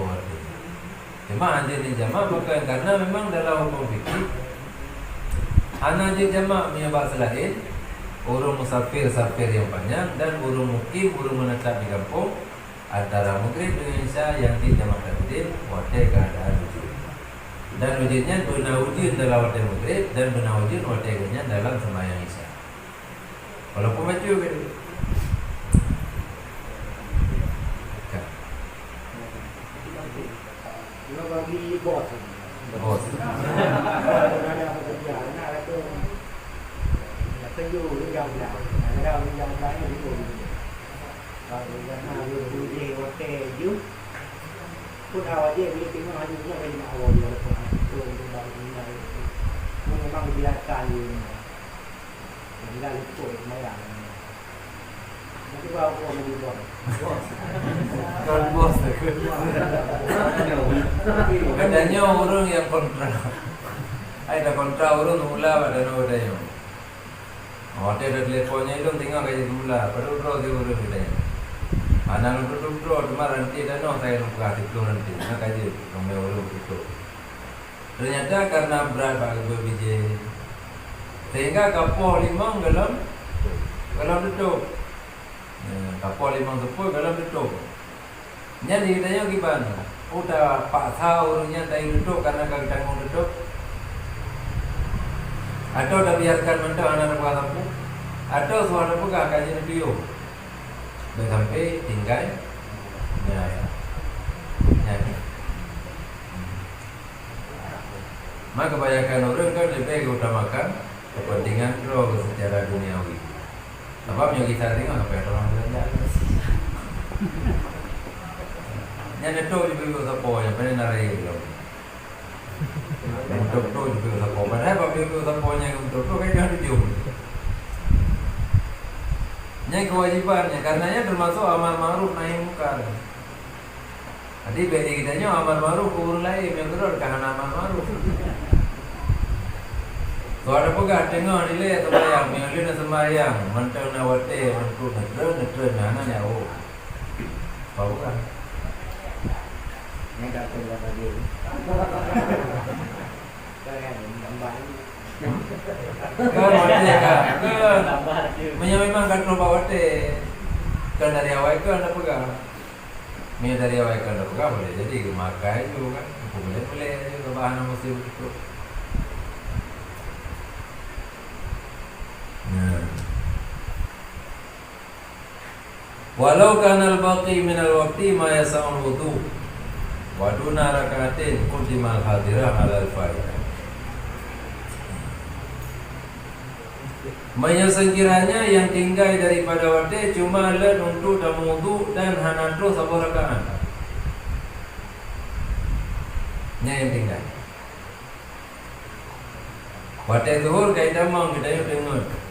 waktu. Cuma anjir di jama bukan karena memang dalam hukum fikih hanya jama menyebab selain urung musafir yang panjang dan urung mukim menetap di kampung antara maghrib dengan isya yang dijamak takdim waktu keadaan wujud. Dan wujudnya benar wujud dalam waktu maghrib dan benar wujud waktunya dalam sembahyang isya. Walaupun macam itu. Nó bagi bos. Bos. Ada pekerjaan, ada tu. Setuju dengan yang ada yang lain itu. Kalau jangan ada dia hotel je. Pun awak je dia tengok hanya punya bagi mak awak dia tu untuk ini. Memang biasa je. Enggak lupa semayang. Nanti bawa aku menjadi bos. Kan bos katanya orang yang kontra. Ada kontra orang mula pada ada yang. Waktu ada telefonnya itu tinggal kayak mula. Perlu draw di orang kita. Anak untuk draw cuma nanti dan saya buka itu nanti. Nak kaji kami orang itu. Ternyata karena berapa berbiji sehingga kapal limang dalam tutup. Kapal limang sepuluh dalam tutup. Jadi ditanya gimana? Udah paksa urungnya dari tutup karena kami tanggung tutup. Atau dah biarkan mentok anak sapu. Atau suara buka kaji video. Sampai tinggal. Ya. Maka kebanyakan orang kan lebih utamakan kepentingan pro secara duniawi. Sebabnya kita tengok apa yang orang belanja. Yang itu juga siapa yang pernah narai itu. Untuk itu juga siapa. Padahal apa juga siapa yang untuk itu kan dia tujuh. Yang kewajibannya, karenanya termasuk amal ma'ruf nahi munkar. Jadi beda kitanya amal ma'ruf kubur lain yang kedua karena amal ma'ruf. Kalau ada pegah tengok nilai sembahyang, milih sembahyang, mentang nawate, mentu netren, mana ya oh, tahu kan? Yang tak perlu lagi. Kan gambar. Kan wate kan, memang kan lupa wate. Kan dari awal kan ada pegah. Dari awal kan ada pegah boleh jadi makai juga kan, boleh juga bahan muslim itu. Walau kana al-baqi min al-waqti ma yasa'ul wudu wa duna rak'atin quddimal hadirah 'ala al-fa'idah. Sekiranya yang tinggal daripada waktu cuma len untuk tamu wudu dan hanatu satu rakaat. Yang tinggal. Waktu zuhur kita mau kita tengok.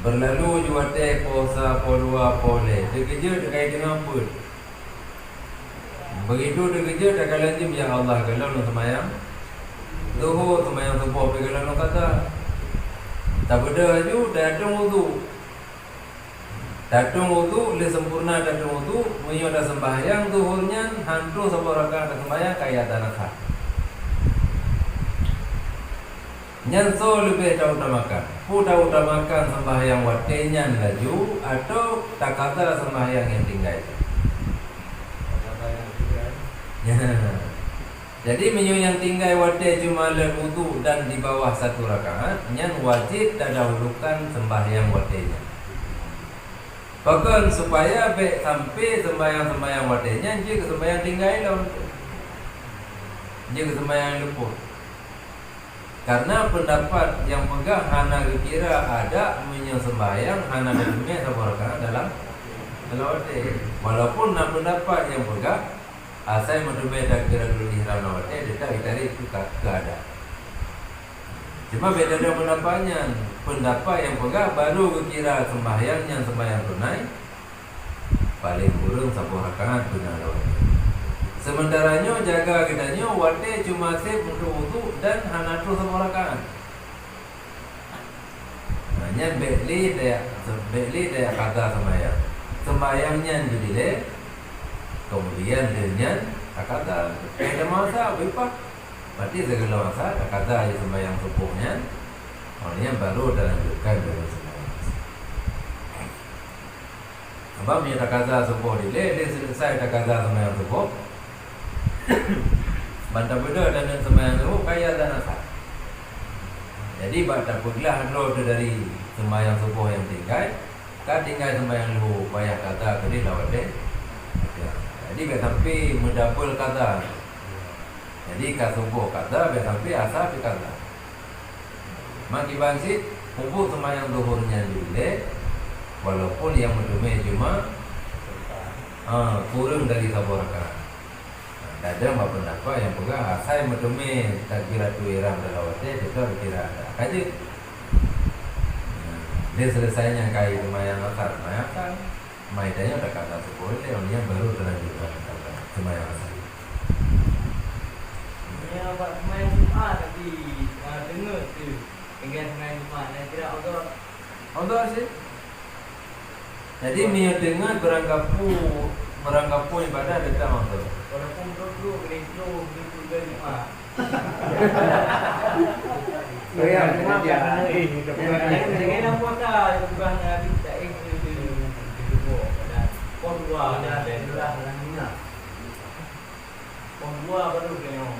Berlalu juga teh posa polua pole. Terkejut dekat dengan pun. Begitu terkejut dekat lanjut ya Allah kalau nak semayang. Zuhur semayang subuh pergi kalau nak kata. Tak beda ju datang wudu. Datang wudu le sempurna datang wudu, menyo dah sembahyang zuhurnya hantu sebuah rakaat sembahyang kaya tanah. Nyanso lebih utamakan. Pudah utamakan sembahyang waktunya laju atau tak kata sembahyang yang tinggal. Jadi menyu yang tinggal waktu cuma le wudu dan di bawah satu rakaat, yang wajib terdahulukan sembahyang waktunya. Bahkan supaya sampai sembahyang waktunya, jika sembahyang tinggal lah, jika sembahyang luput. Karena pendapat yang pegang hana kira ada sembahyang hana demi sebuah dalam waktu. Walaupun nak pendapat yang pegang asal mendeme tak kira dulu ihram waktu dia ditarik itu ke ada. Cuma beda dengan pendapatnya. Pendapat yang pegang baru kira sembahyang tunai paling kurang sebuah rakaat tunai waktu. Sementaranya jaga kitanya waktu cuma save untuk wudu dan hana terus sebuah rakaat. Nya beli dia kata sembahyang. Sembahyangnya jadi le. Kemudian dia kata ada masa apa? Berarti segala masa kata aja sembahyang subuhnya. Kemudian baru dilanjutkan dengan sembahyang. Abang punya kata subuh dia selesai kata sembahyang subuh. Bantah beda dan sembahyang subuh kaya dan asal. Jadi baca peglah dulu dari sembahyang subuh yang tinggal, tinggal sembahyang luhur payah kata kedih lawat deh. Jadi biar sampai mendapul kata. Jadi kat subuh kata biar sampai asal pi kata. Maki bangsit kumpul sembahyang luhurnya juga, walaupun yang mendume cuma kurang dari satu rakaat. Ada apa pendapat yang pegang asal mendume takbiratul ihram dalawatnya itu kira ada. Kaji dia selesainya kai sembahyang asar, maidanya udah kata subuh dia baru terlanjutkan kata sembahyang asar. Ini apa sembahyang Jumat tapi dengar tu dengan sembahyang Jumat dan tidak Auto sih. Jadi dia dengar berangkapu ibadah dekat auto. walaupun dulu begitu juga Jumat. Dengan puasa bukan kita pon dua baru kena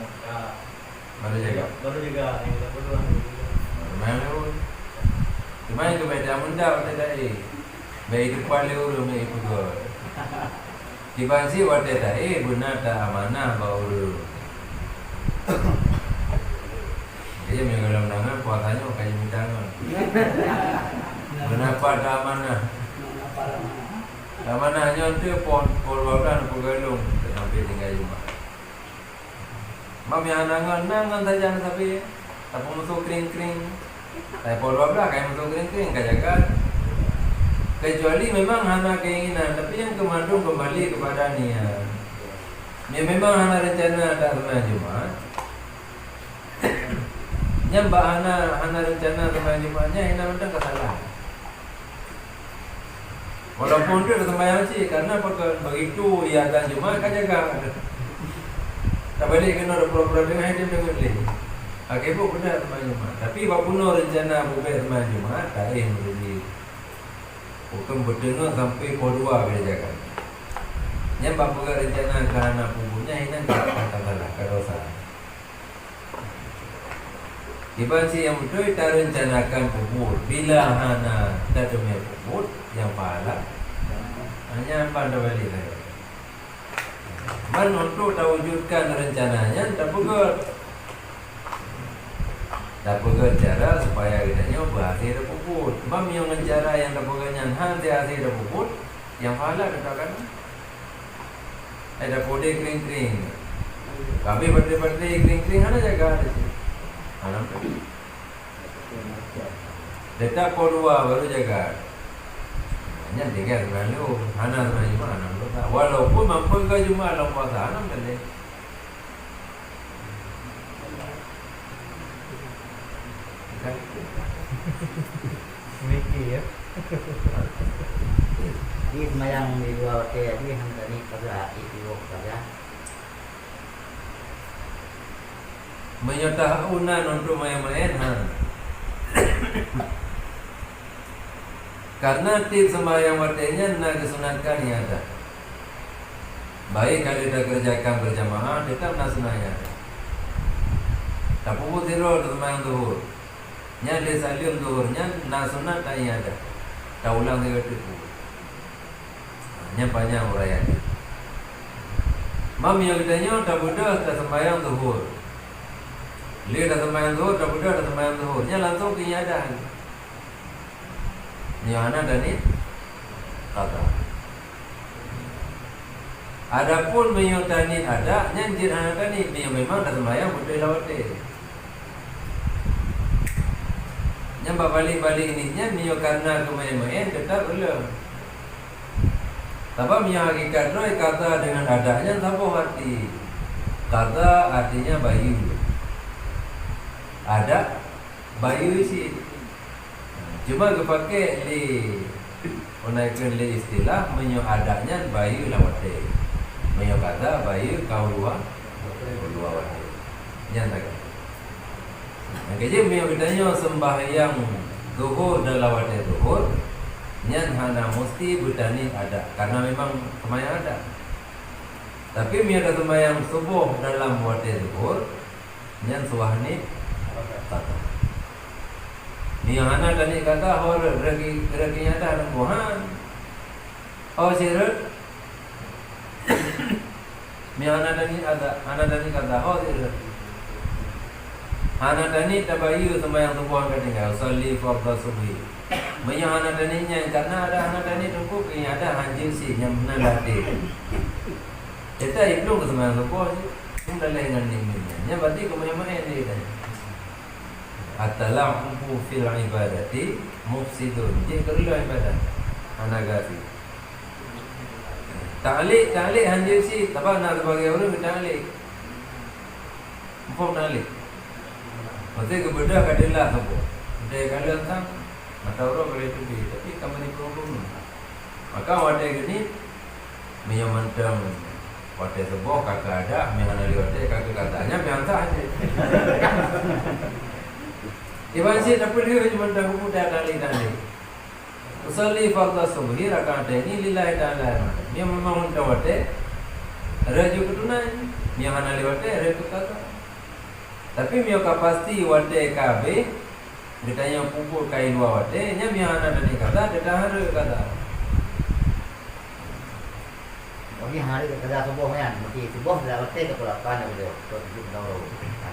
baru juga yang kedua. Cuma itu beda muda tadi. Baik itu paling urus mai pegol. Dibansi wate dai benar tak amanah baru. Dia mengalam dangan puasanya kayak mintangan. Kenapa tak amanah? Amanahnya tu pon waran pegalung sampai tinggal Jumat. Mami nangan saja tapi tak musuh kering-kering. Saya pol kayak musuh kering-kering kajakan. Kecuali memang hana keinginan, tapi yang kemandung kembali kepada niat. Ya memang hana rencana tak sembahyang Jumat. Yang mbak hana rencana sembahyang Jumatnya hina mentang kesalahan. Walaupun dia sembahyang sih, karena begitu ia dan Jumat kan jaga. Tak balik kena ada pura-pura dengan hidup dengan leh. Akibat benar sembahyang Jumat. Tapi bapuno rencana bukan sembahyang Jumat, tak menjadi hukum berdengar sampai kedua bila jaga. Yang bapa rencana kerana punya ini tak salah dosa. Dibansi yang betul tak rencanakan kubur bila hana tak demi kubur yang pahala hanya pada balik saya. Man untuk wujudkan rencananya tak pegal cara supaya kitanya berhasil dah puput. Mam yang cara yang tak pegalnya nanti hasil dah puput yang pahala katakan. Ada kode kering-kering. Kami berdiri kering-kering mana jaga ada sih. Mana tu? Letak kedua baru jaga. Hanya tiga selalu. Hana selalu mana? Walaupun mampu ke Jumat dalam puasa, hana boleh. Mikir ya. Di semayang di dua waktu ini hanya ni pada itu saja. Menyatahunan untuk main-main karena tips sembahyang wartanya nak kesunatkan yang ada. Baik kalau kita kerjakan berjamaah, tetap nak sunatnya. Tak pupuk zero sembahyang zuhur. Nya le salim zuhurnya nak sunat tak yang ada. Tak ulang tiga tipu. Nya panjang uraian. Mam yang ditanya tak budak tak sembahyang zuhur. Dia dah sembahyang zuhur, tak budak dah sembahyang zuhur. Nya langsung kenyataan. Ni mana dah ni? Kata. Adapun menyutani ada, nya jirana ni dia memang dah sembahyang betul lawat dia. Nya balik ni nya mio karena kemain-main tetap belum. Tapi yang hakikat roh kata dengan adanya sapa arti. Kata artinya bayu. Ada bayu isi. Cuma kepakai li menaikkan li istilah menyo adanya bayu lawate. Menyo kata bayu kau dua wate. Nyatakan. Yang kerja menyo katanya sembahyang zuhur dan lawate zuhur. Nyan hana mesti bertani ada karena memang sembahyang ada. Tapi menyo ada sembahyang subuh dalam wate zuhur. Nyan suahni kata. Ni yang anak dan ni kata hor regi nyata dan Tuhan. Oh sirat. Ni anak dan ni kata oh sirat. Anak dan ni tabayu sembahyang subuh kan tinggal soli fardhu subhi. Menyang anak dan ni nya karena ada anak dan ni tunggu ke ada hanjing si yang benar latih. Kita ibnu ke sembahyang subuh je. Kita lain ni nya berarti kemana-mana ni kan. At-tala'ubu fil ibadati mufsidun. Jadi kerja ibadah anagasi. Ta'liq hanjir si apa nak sebagai orang ta'liq. Apa ta'liq? Maksudnya kebedah kadilah tu. Dia kalian tang mata orang boleh tu tapi kamu ni problem. Maka wadah gini menyamantang wadah sebuah kakak ada mengenali wadah kakak katanya biasa aja. Iban si dapat dia cuma dah muda kali. Usalli fardhu subhi rakaatain lillahi ta'ala. Dia memang untuk wate. Raju ketunai. Dia hana lewate raju kata. Tapi dia pasti wate kabe. Ditanya pupur kai dua wate. Nya dia hana tadi kata. Dia harus kata. Ini hari kerja subuh kan. Mesti subuh dah wate kepelapan ada tu.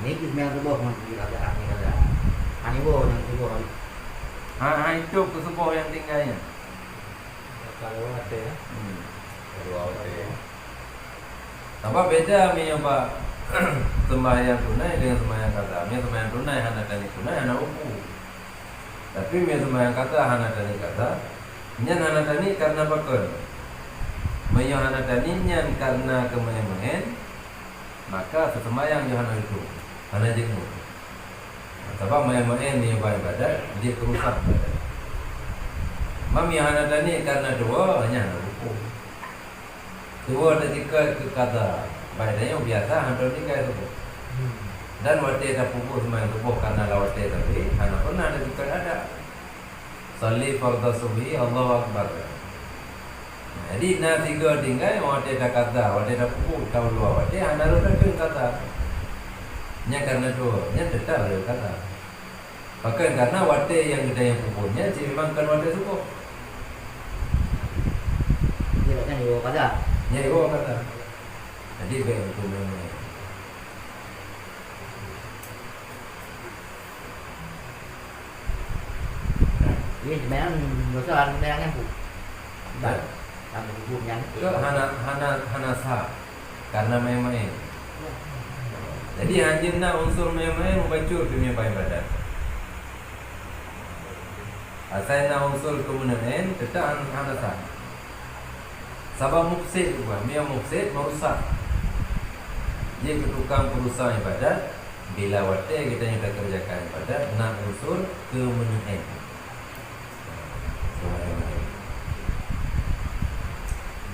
Ini kita subuh mesti kerja ini kerja. Ani bo yang subuh hari. Itu kesubuh yang tinggalnya. Kalau ada ya. Kalau ada. Apa beda apa sembahyang tunai dengan sembahyang kata? Sembahyang tunai hana tani tunai hana ruku. Tapi sembahyang kata hana tani kata. Nyan hana tani karena bakal. Hana tani nyan karena kemain-main. Maka sembahyang jo hana itu. Hana jenguk. Sebab main-main ni ibadat dia kerusak badan. Mami hana tani karena dua hanya ruku. Dua ketika kata badannya biasa hantar ni kaya tu. Dan wate dah pupuk semai tubuh karena lawate tapi hana pernah ada juga ada. Salli fardhu subhi Allahu akbar. Jadi na tiga tinggal wate dah kata wate dah pupuk tahu luar wate hana roda kata. Nya karena dua, nya tetap dia kata. Bahkan karena wate yang kita yang pupuknya, jadi memang kan wate subuh. Dia kan ibu kata. Nya ibu kata. Jadi baik untuk memang. Ini sebenarnya dosa yang bu. Dah, sampai hukumnya. Itu hana sah karena main-main. Jadi hanya unsur main-main membacur dunia badan. Asal unsur kemudian tetap hana sah. Sabab mufsid juga, dia mufsid merusak. Dia tukang perusahaan ibadat. Bila wate kita yang kerjakan ibadat, nak unsur kemudian.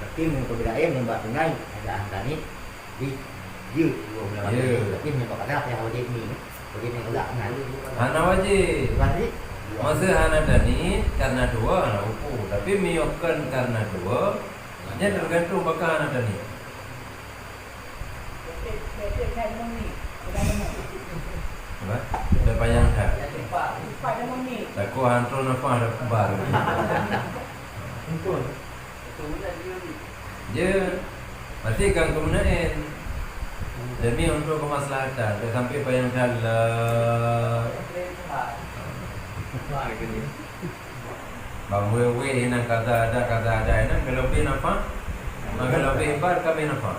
Berarti perbedaan yang buat tunai ada angka ni di dia tapi ni kata apa yang wajib ni enggak kan Hana wajib. wajib Masa hana tani karena dua hana upu, tapi miokan karena dua, nya tergantung bakal hana tani. Apa? Dah panjang dah. Aku hantar apa ada baru. Dia mesti kan kemudian demi untuk kemaslahatan. Dah sampai panjang dah. Bang wewe nak kata ada enak kalau lebih apa? Kalau lebih bar kami apa?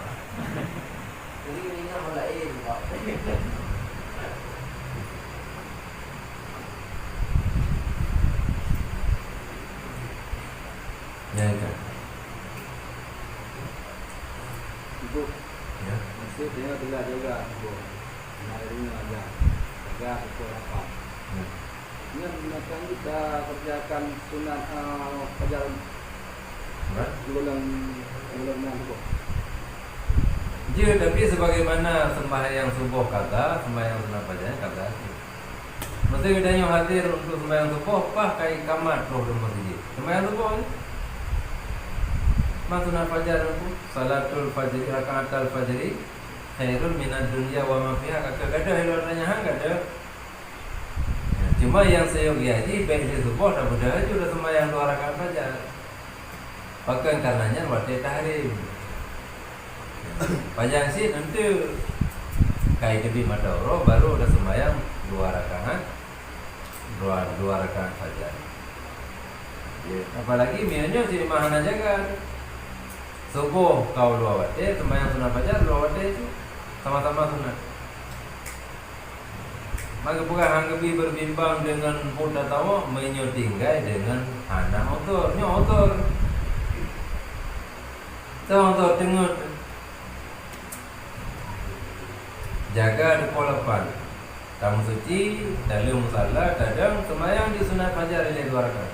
Ya kan. Ibu, Ya. mesti dia jaga. Ibu, hari ini aja. Jaga itu apa? Dengan gunakan kita kerjakan sunat fajar bulan itu. Dia tapi sebagaimana sembahyang subuh kata, sembahyang sunat fajar kata. Mesti kita yang hadir untuk sembahyang subuh, pakai kamar roh di masjid. Sembahyang subuh ni. Mas sunat fajar itu, salatul fajri, rakaatul fajri, khairul minad dunya wa ma fiha. Kakak ada hilangnya hang ada. Cuma yang seyogi haji baik di subuh dan mudah haji sudah sembahyang 2 rakaat fajar. Bahkan karenanya waktu tahrim. Panjang sih nanti kayak debi madoro baru udah sembahyang 2 rakaat, 2 rakaat fajar. Ya, apalagi mianya si mahana jaga. Subuh kau 2 waktu, sembahyang sunat fajar 2 waktu itu sama-sama sunat. Maka bukan hanggapi berbimbang dengan putra tawa menyotinggai dengan anak motor, nyotor. Contoh tengok jaga di polapan. Tamu suci, dalam musalla, kadang sembahyang di sunat fajar ini 2 rakaat.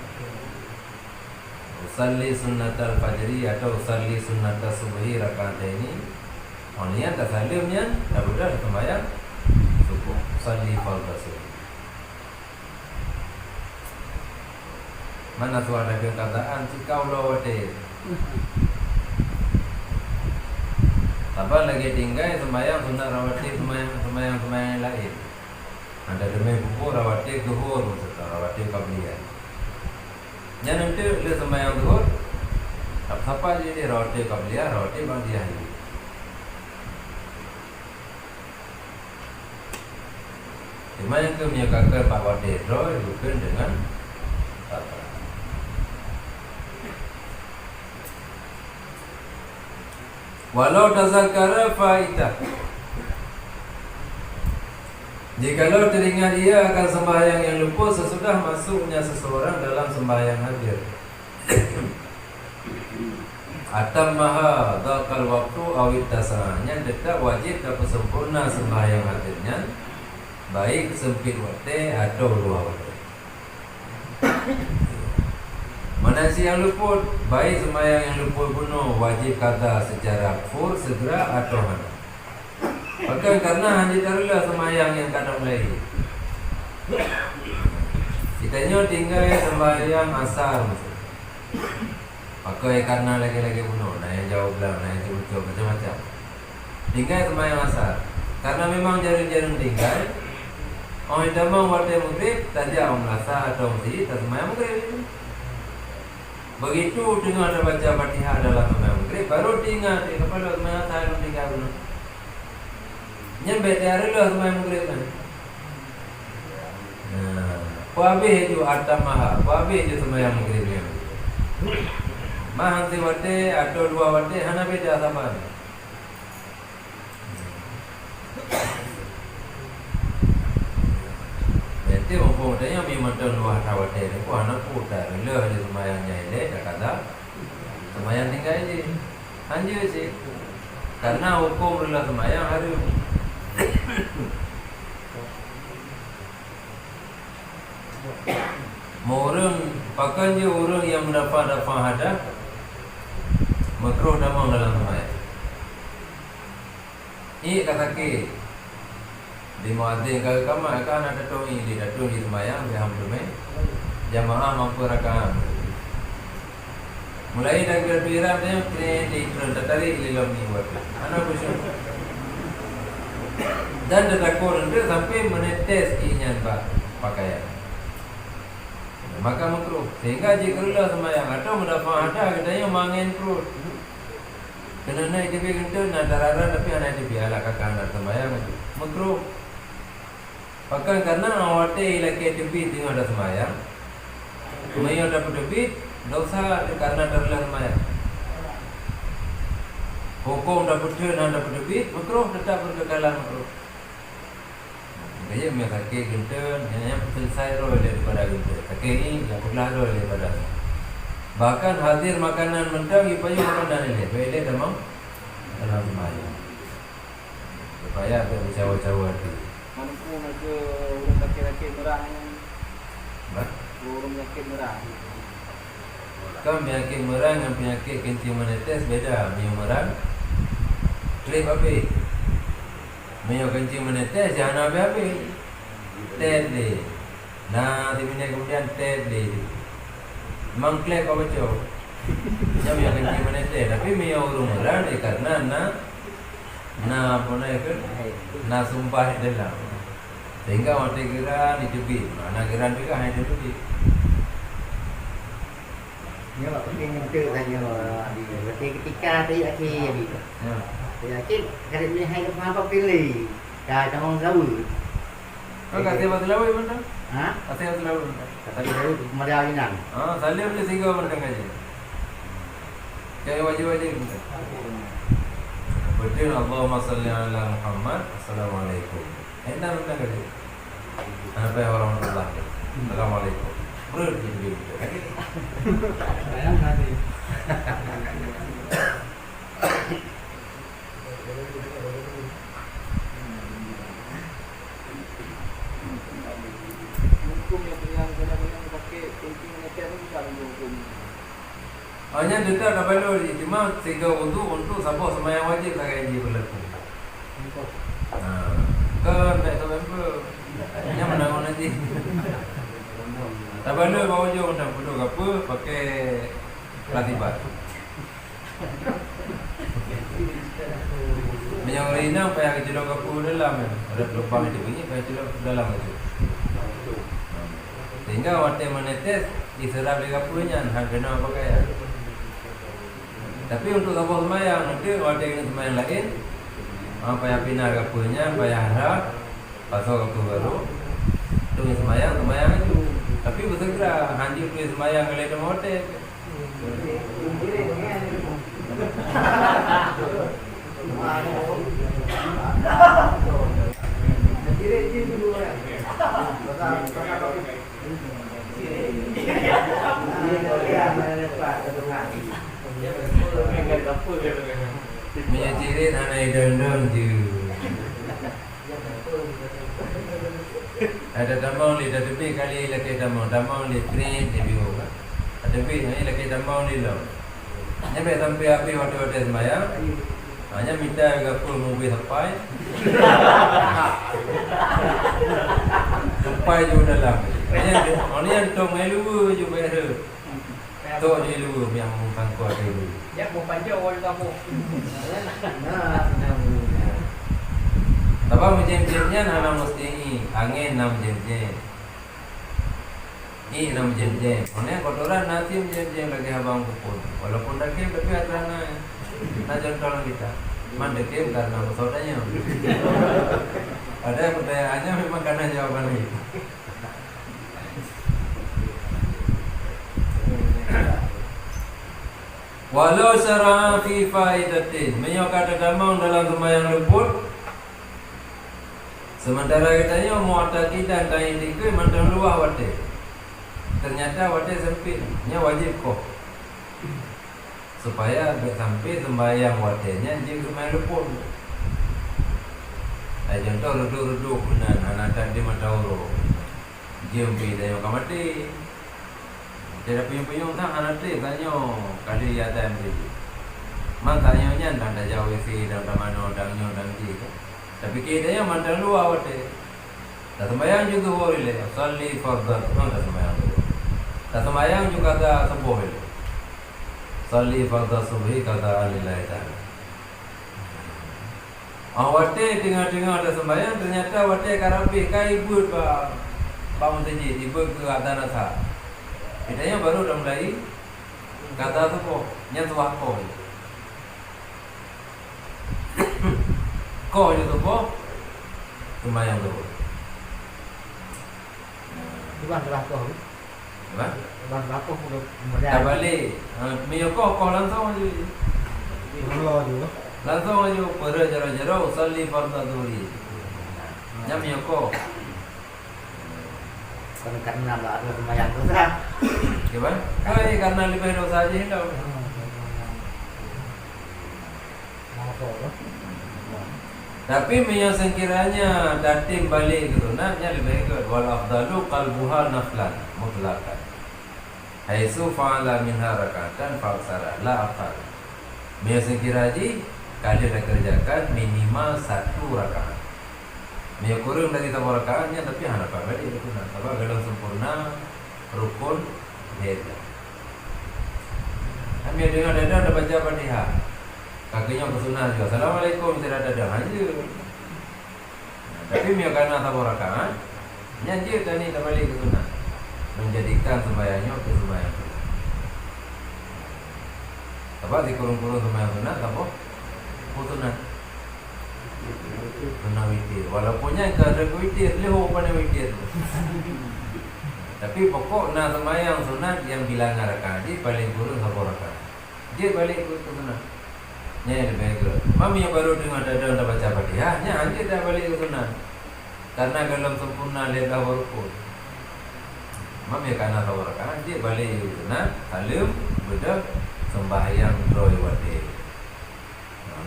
Usalli sunat al-fajri atau usalli sunat al-subhi rakaat ini. Orangnya tak salimnya, dah sudah sembahyang subuh. Usalli fardhu. Mana suara perkataan cikau lawate. Apa lagi tinggal sembahyang sunat rawatib sembahyang lain. Ada demi buku rawatib zuhur, rawatib qabliyah. Yang nanti le sembahyang zuhur, apa jadi rawatib qabliyah, rawatib ba'diyah. Cuma yang punya kakak Pak Wadidro bukan dengan apa. Walau tazakara faidah. Jikalau teringat ia akan sembahyang yang luput sesudah masuknya seseorang dalam sembahyang hadir. Atammaha dzakal waktu awit tasanya tetap wajib dapat sempurna sembahyang hadirnya, baik sempit waktu atau 2 waktu. Mana si yang luput, baik sembahyang yang luput penuh wajib kata secara full segera atau mana. Bahkan karena hanya taruhlah sembahyang yang kadang lagi. Kitanya tinggal sembahyang asar. Pakai karena lagi-lagi penuh, nah yang jauh belang, nah yang jauh macam-macam. Tinggal sembahyang asar. Karena memang jarum-jarum tinggal. Orang yang damang waktu maghrib, tak jauh merasa atau masjid, tak sembahyang maghrib. Begitu dengar ada baca Fatihah dalam sembahyang maghrib, baru diingat kepala sembahyang asar belum tinggal belum. Nyampe hari lah sembahyang maghrib kan. Nah, habis itu atammaha, habis itu sembahyang maghrib ni. Mahanti waktu atau 2 waktu hana beda sama. Nanti mumpung tanya memang tahun 2 waktu ni, ko hana putar le di sembahyangnya ini dah kata sembahyang tinggal je. Hanya sih. Karena hukum adalah sembahyang hari. Orang pakai je orang yang mendapat hadah makruh damang dalam sembahyang. Ini kata ke di muadzin kalau kamu akan ada to'i di datuk di sembahyang di hamdulillah jamaah mampu rakaat. Mulai dari takbiran dia di tertarik dalam ni waktu. Anak bersyukur. Dan tetakul itu sampai menetes inyan pakaian. Maka makruh. Sehingga jika Allah sembahyang atau mendapat ada katanya mangin perut. Kena naik di pintu, nak darah tapi anak di biar kakak nak sembahyang itu makruh. Bahkan karena awate laki tepi tengah ada sembahyang, sembahyang dapat tepi, dosa karena darah sembahyang. Hukum dapat dapat tepi, makruh tetap berkekalan makruh. Kaya mai kaki genten, yang selesai roh daripada genten. Kaki ini yang perlah roh daripada. Bahkan hadir makanan mentang, ipayu makanan ini. Boleh demang dalam sembahyang. Supaya ada cawa-cawa itu. Mampu nak orang laki-laki merah yang Nah, Burung penyakit merah. kan penyakit merah dengan penyakit kencing menetes beda. Mio merah, klip api. Mio kencing menetes jangan api. Ted deh. Nah, timnya kemudian ted deh. Memang klip apa cok? Yang mio kencing menetes, tapi mio urung merah deh karena na apa na itu? Na sumpah dalam. Sehingga waktu kira ditebik, mana kira juga hanya ditebik. Nhưng mà cái nhân tư là như là ketika thì akhir thì akhir cái ini hay apa apa pilih cái trong rau Kau kata apa tu lawan mana? hả Kata apa tu lawan? kata rau Malaysia ini nang Saya boleh singgah mana aja. Kayak wajib-wajib. Betul. Allahumma salli ala Muhammad. Assalamualaikum. Enak mana aja. Apa yang orang Allah? Assalamualaikum. Berhenti. Bayang tadi. Hukum yang kadang-kadang pakai kencing menetes itu bisa hukum. Hanya denda tak perlu. Cuma tiga untuk sabuk sembahyang wajib tak kaya dia berlaku. Kan tak tahu apa. Hanya menanggung nanti. Tak perlu bawa je undang perlu apa pakai pelatihan. Yang lainnya payah kejelok apa dalam ada lubang itu bunyi payah kejelok dalam itu. Sehingga waktu menetes diserap di kapunya hang kena pakai. Tapi untuk sabuk sembahyang nanti waktu ini sembahyang lain payah pindah kapunya payah harap pasal kapu baru. Tu sembahyang itu. Tapi bersegera hanji tulis sembahyang kalau ada motor. Punya cirit anak idon je. Ada tambang ni, dah tepi kali lagi tambang ni train dia biru. Ada tepi ni lagi tambang ni lah. Nyampe sampai api waktu sembahyang. Hanya minta gapur mobil sampai. Sampai juga dalam. Hanya yang tong melu juga ada. Tok je lu yang sangkut dulu. Ya mau panjang orang kamu. Tapi macam-macamnya nama mesti angin nam jem-jem. Ini nam jem-jem. Mana kotoran nanti jem-jem lagi abang pun. Walaupun dah kem tapi atrana nak contoh kita. Man dekem karena maksudnya. Ada pertanyaannya memang karena jawaban ini. Walau syara'a fi faidatin, menyokata damang dalam sembahyang lembut. Sementara katanya mu'taqidan kain dikir mandang luah wate. Ternyata wate sempit, nya wajib kok. Supaya sampai sembahyang watenya jeng sembahyang lembut. Contoh reduk-reduk benar anak tadi matahuru. Jiem pi dayo kamati. Tidak piung-piung tak anak tadi tanya kali ada MD. Man tanya nya tak ada jauh isi dan mana dan ji. Tapi kita yang mandang luar wate. Tak sembahyang juga boleh. Salli fardhu tak sembahyang. Tak sembahyang juga ada sembuh. Salli fardhu subhi kata lillahi ta'ala. Wate tengah-tengah ada sembahyang ternyata wate karapi kai ibu bangun tadi ibu ke adana sa. Idanya baru dah mulai kata tu kok nya tu apa. Kau je tu kok sembahyang tu. Tuan berlaku. Apa? Tuan berlaku udah Tak kemudian. balik. Mio kau langsung aja. Belum juga. Langsung aja pada jara-jara usalli fardhu dhuhri. Nya mio kau. Karena ada sembahyang tu sah. Gimana? Karena lebih dosa aja hendak. Tapi yang sekiranya datim balik ke sunatnya lebih baik. Wal afdalu qalbuha naflan mutlaqan. Haitsu fa'ala minha rakatan fa'aksara la aqal. Yang sekiranya kalian dah kerjakan minimal 1 rakaat. Yang kurang dari 1 rakaatnya tapi hana apa balik ke sunat. Sebab kalau sempurna rukun beda. Kami dengar ada baca Fatihah. Kakinya ke sunnah juga. Assalamualaikum tidak ada aja. Tapi dia karena 1 rakaat, nyanyi tadi kembali ke sunnah, menjadikan sembahyangnya ke sembahyang sunnah. Sebab dikurung-kurung sembahyang sunnah, apa? Sunnah. Sunnah witir. Walaupunnya yang ada witir, leho pada witir. Tapi pokok nak sembahyang sunnah yang bilang rakaat, dia paling kurang 1 rakaat. Dia balik ke sunnah. Nya lebih baik. Mami yang baru dengar ada baca Fatihah, nya dia dah balik ke sunnah. Karena kalau sempurna ledah rukun. Mami karena 1 rakaat dia balik ke sunnah, salim bedah sembahyang droi wate.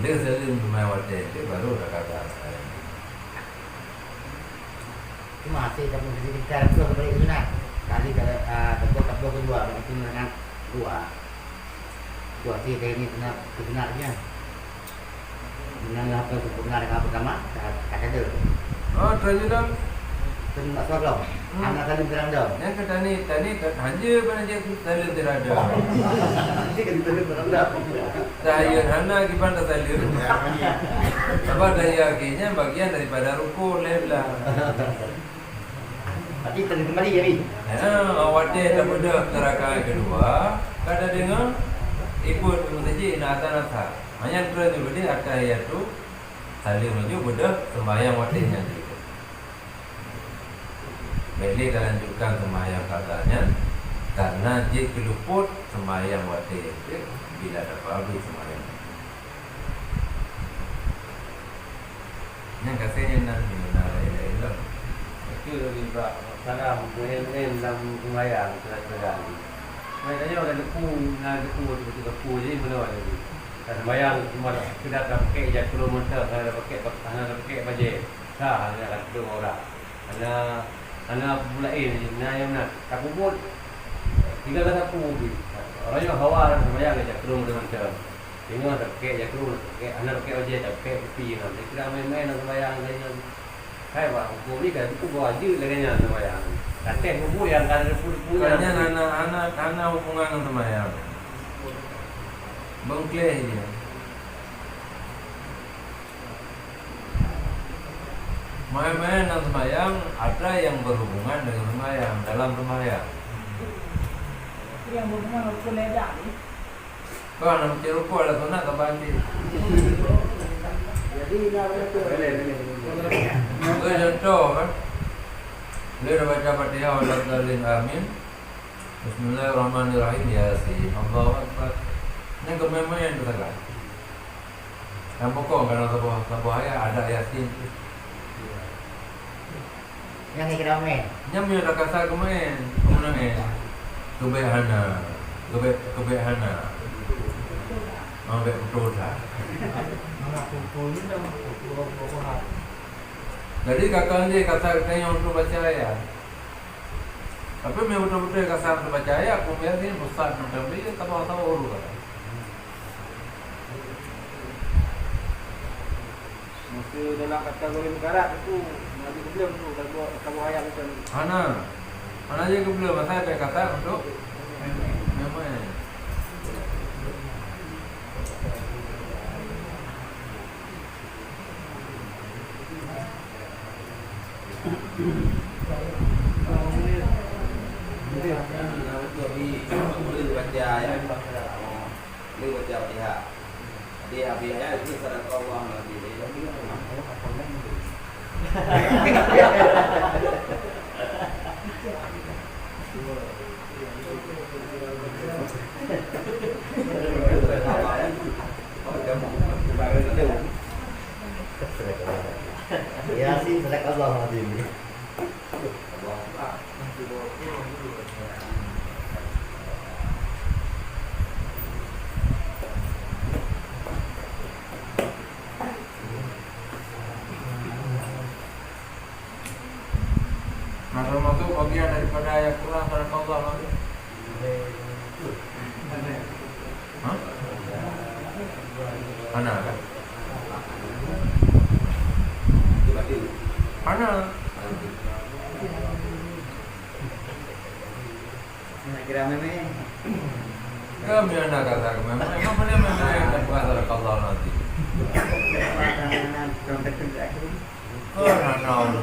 Dia salim sembahyang wate, dia baru rakaat sekarang. Cuma masih dapat sedikit tu balik ke sunat. Kali tabur kedua, itu dengan 2 sih kayak ini sebenarnya dengan apa sempurna dengan pertama kata dia. Oh, terjadi. Kan tak salah belum. Anak kali terang dah. Yang kata ni tadi hanya pada dia salim tidak ada. Nanti kan terang dah. Saya hana kipan tak salim. Sebab daya akhirnya bagian daripada rukun leblah. Tapi kembali ya ni. Awak dia daripada rakaat kedua, kata dengar ikut saja nak atas. Hanya terus juga dia atas ayat tu saling menuju pada sembahyang waktunya juga. Beli dan lanjutkan sembahyang katanya karena dia keluput sembahyang waktu itu bila dapat habis sembahyang. Yang kasihnya nanti benar. Itu lebih berat. Salam, main dalam sembahyang terang. Mereka ada deku seperti deku jadi mana lagi. Dan bayang cuma tidak pakai je kilometer, ada pakai baje. Sah hanya ada 2 orang. Hanya mulai yang nak tak kubur. 3 ke 1 mobil. Orang yang hawa dan bayang je kilometer. Tengok tak pakai je kilometer, hanya pakai baje tak pakai pipi. Tidak main-main dengan bayang lain. Hai pak, kubur ni kan kubur aja laganya bayang. Kateng kubur yang ada punya. Banyak anak hubungan dengan sembahyang. Bengkleh dia. Main-main dengan sembahyang ada yang berhubungan dengan sembahyang dalam sembahyang. Yang berhubungan rukun ledak ni. Kau nak baca rukun lah sunat tak banti. Jadi nak betul. Contoh kan. Dia dah baca Fatihah wal-Dallin amin. Bismillahirrahmanirrahim Yasin. Allahu Akbar. Yang kemain-main tu sahaja. Yang pokok kalau sebuah ayat ada Yasin. Yang kira main. Yang punya dah kasar kemain. Kemudian kebehana. Kebehana. Ambek betul dah. Anak kumpul ni dah kumpul. Jadi kakak dia kata yang untuk baca ayat. Tapi memang betul-betul kasar untuk baca ayat. Kemudian dia besar macam dia tahu urut. Masa dalam kategori negara tu Nabi belum tu kalau ayat macam ni. Mana je ke belum masa ada kata untuk memang. Boleh baca ayat. Boleh baca Fatihah. Dia ayat itu sadaqah Allah Nabi. Yasin sadaqah Allah Nabi. Allah lagi. Hah? Mana kan? Mana? Nak kira meme. Kami anak kata memang yang kata Allah nanti. Kerana Allah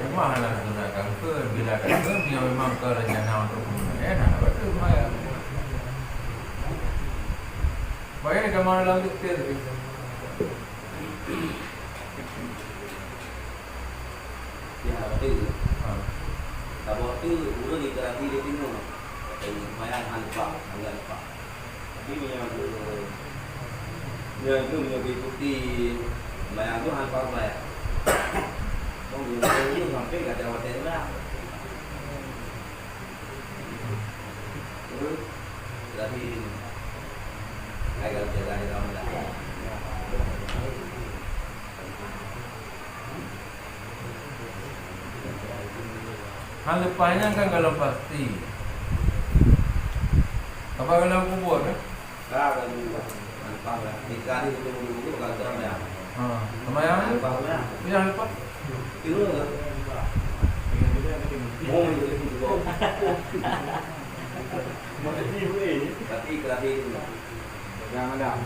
cuma anak gunakan ke bila kata dia memang kerencana untuk enak betul maya. Baik kemana lagi kita? Ya, betul. Kalau tu dulu di terapi dia tengok, banyak hantar, Tapi dia tu mengikuti banyak tu hantar banyak. Kau dia sampai kat jawab dia lah. Tapi agak jaga dia dalam dah. Hal lepasnya kan kalau pasti. Apa kalau kubur kan? Kalau hantar lah. Nikah ni betul-betul kalau terang dah. Sama yang yang lepas. Itu lah. Mau menjadi juga. Tapi kelahi itu. Yang ada.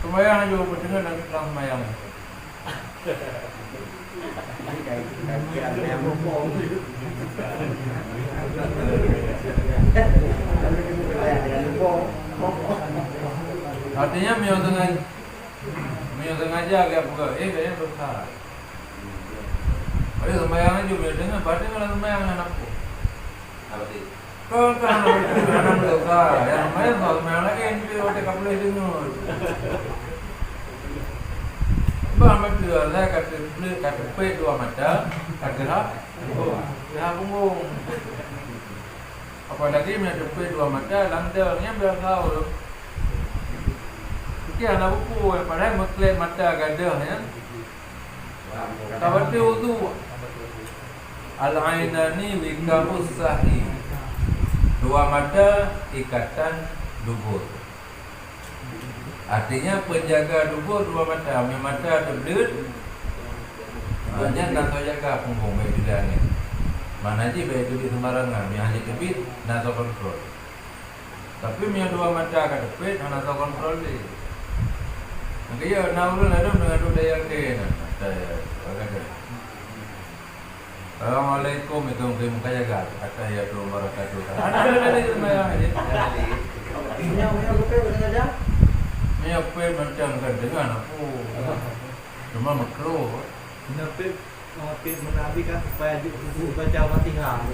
Semayang juga berdengar dan kita semayang. Artinya mio sengaja agak buka, kayaknya besar. Ada semayang juga dengan, berarti kalau semayang anakku. Apa sih? Kau kan anak besar, yang semayang kalau semayang lagi ini dia tak boleh dengar. Bang betul lah kata pe dua mata, kata dah bungung. Apalagi ada pe dua mata, landangnya berkau. Kita anak buku, padahal mengklaim mata gadah ya. Tawati wudu. Al-ainani wikamus sahih. Dua mata ikatan dubur. Artinya penjaga dubur dua mata. Mata ada belut. Hanya nak jaga punggung baik juga ni. Mana je baik duit sembarangan. Yang hanya kebit nak kontrol. Tapi punya dua mata kat depan nak kontrol dia. Kaya naurun ada dengan dua yang kena. Saya kata. Assalamualaikum itu mungkin jaga. Atahiyatu wabarakatuh. Ada semayang ini. Punya kopi saja. Punya kopi macam kan dengan aku. Cuma makro. Nabi menabi kan supaya baca Fatihah.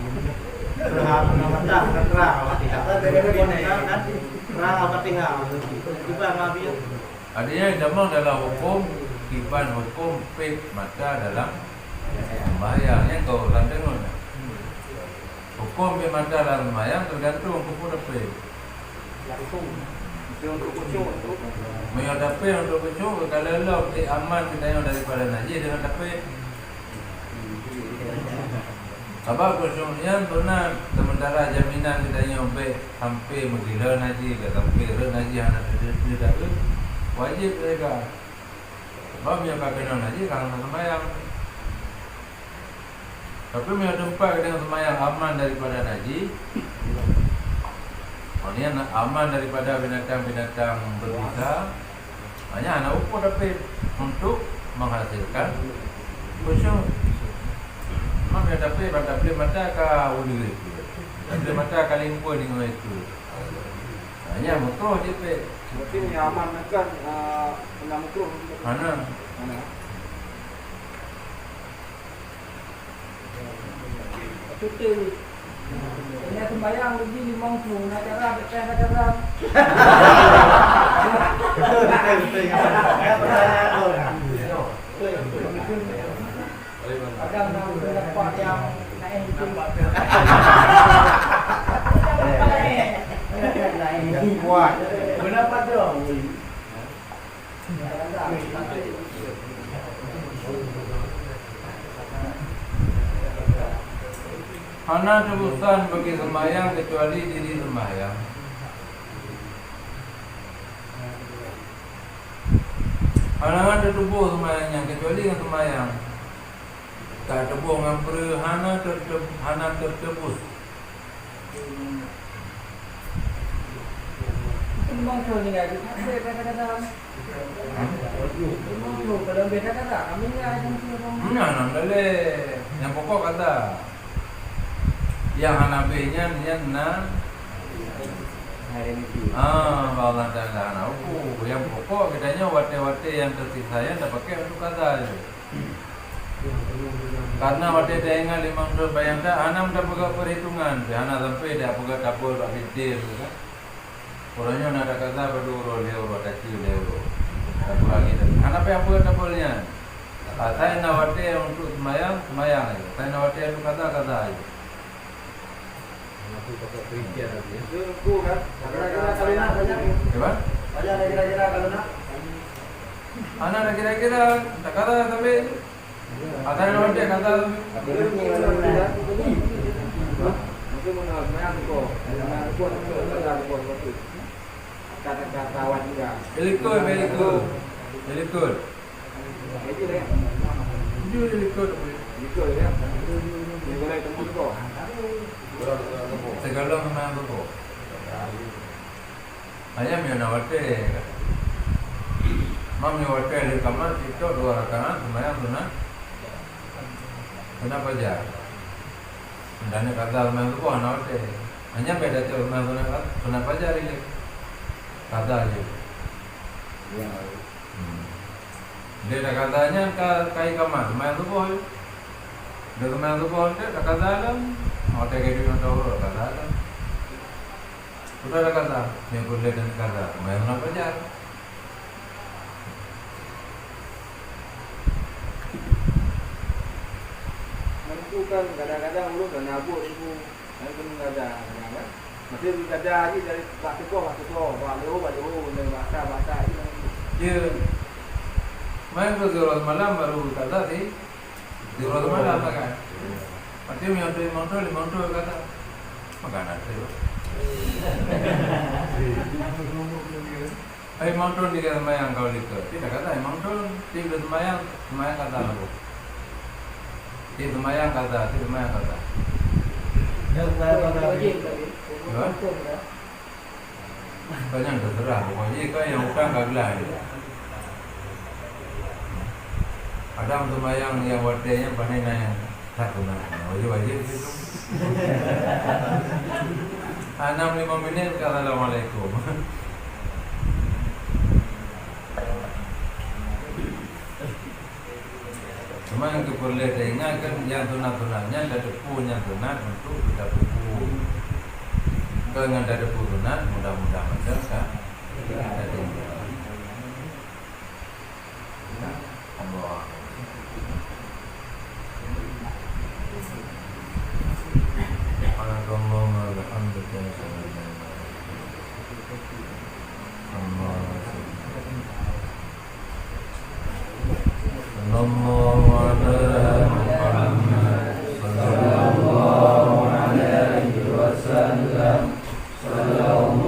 Berhak nama kan rah Fatihah. Kan rah Fatihah. Juga Nabi. Artinya memang dalam hukum kiban hukum pek mata dalam sembahyangnya kau landengun. Hukum pek mata dalam sembahyang tergantung hukum pek. Untuk kucing tu. Mereka dapat untuk kucing kalau lo aman kita yang daripada najis dengan dapat. Sebab kucingnya pernah sementara jaminan kita yang hampir menggila najis, hampir najis anak tidak wajib mereka. Sebab yang tak kena najis kalau sembahyang. Tapi mereka tempat dengan sembahyang aman daripada najis. Ini aman daripada binatang-binatang berbisa. Hanya anak ukur dapat untuk menghasilkan kucing. Mereka dapat beli mata kau dulu itu. Beli mata kali impun dengan itu. Hanya makro je pe. Berarti yang aman kan kena makruh. Mana? Cuti. Ini sembahyang lebih 50 nak cara betul nak cara. Betul. Ya pertanyaan Kadang nak dapat yang naik itu. Kuat. Kenapa dong? Hana tebusan bagi sembahyang kecuali diri sembahyang. Hana ada tubuh sembahyangnya kecuali yang sembahyang. Tak tubuh ngampre hana tertebus. Memang tu ni lagi. Kadang-kadang. Memang tu kalau beda kata kami ni ada macam Nah, dale. Yang pokok kata. Yang Hanafinya dia Allah Ta'ala yang pokok katanya wate-wate yang tersisa yang tak pakai untuk kata je. Karena wate dengan 500 bayangkan Hanam tak pegang perhitungan. Hanam sampai dah pegang tabur tak detail kan. Orangnya nak ada kata berdua euro kecil euro. Tak lagi dah. Hanam apa yang pegang tabulnya? Saya nak wate untuk semayang aja. Saya nak wate untuk kata aja. Itu ku kan. Kira-kira kalau nak banyak. Apa? Banyak ada kira-kira kalau nak. Anak ada kira-kira tak kata tapi ada yang dia kata Mungkin mana semayang tu kau. Semayang tu ada tu. Kata-kata kawan juga. very good. Itu deh. Very good. Itu ya. Ni boleh temu kau. Segala memang tu. Hanya mina wate. Mami wate di kamar itu 2 rakaat semayang sunat. Kenapa aja? Dan kata semayang tu anak wate. Hanya beda tu semayang sunat aja ini. Kata aja. Dia dah katanya kai kamar semayang tu boy. Dia semayang tu boy dia dah kata dalam. Hotel ke dia tahu kata dalam. Sudah ada kata, yang boleh dan kata, semayang nak aja. Menentukan kadang-kadang lu dah nabur itu yang pun ada kan. Masih ada aja dari waktu tu, balik dari bahasa itu. Ya, main berzurat malam baru kata sih, zurat malam kan. Pasti memang tu kata, makanan tu. Memang tu dia semayang kau lihat. Tidak kata memang tu dia semayang kata lalu. Dia semayang kata. Banyak terserah. Pokoknya kau yang utang kaglah. Ada semayang yang wadenya panen yang satu wajib itu. 6-5 minit Assalamualaikum. Cuma yang kita boleh ingatkan yang sunat-sunatnya ada punya sunat untuk kita tubuh. Kalau yang ada debu sunat mudah-mudahan saja ada tinggal. Allah. Sallallahu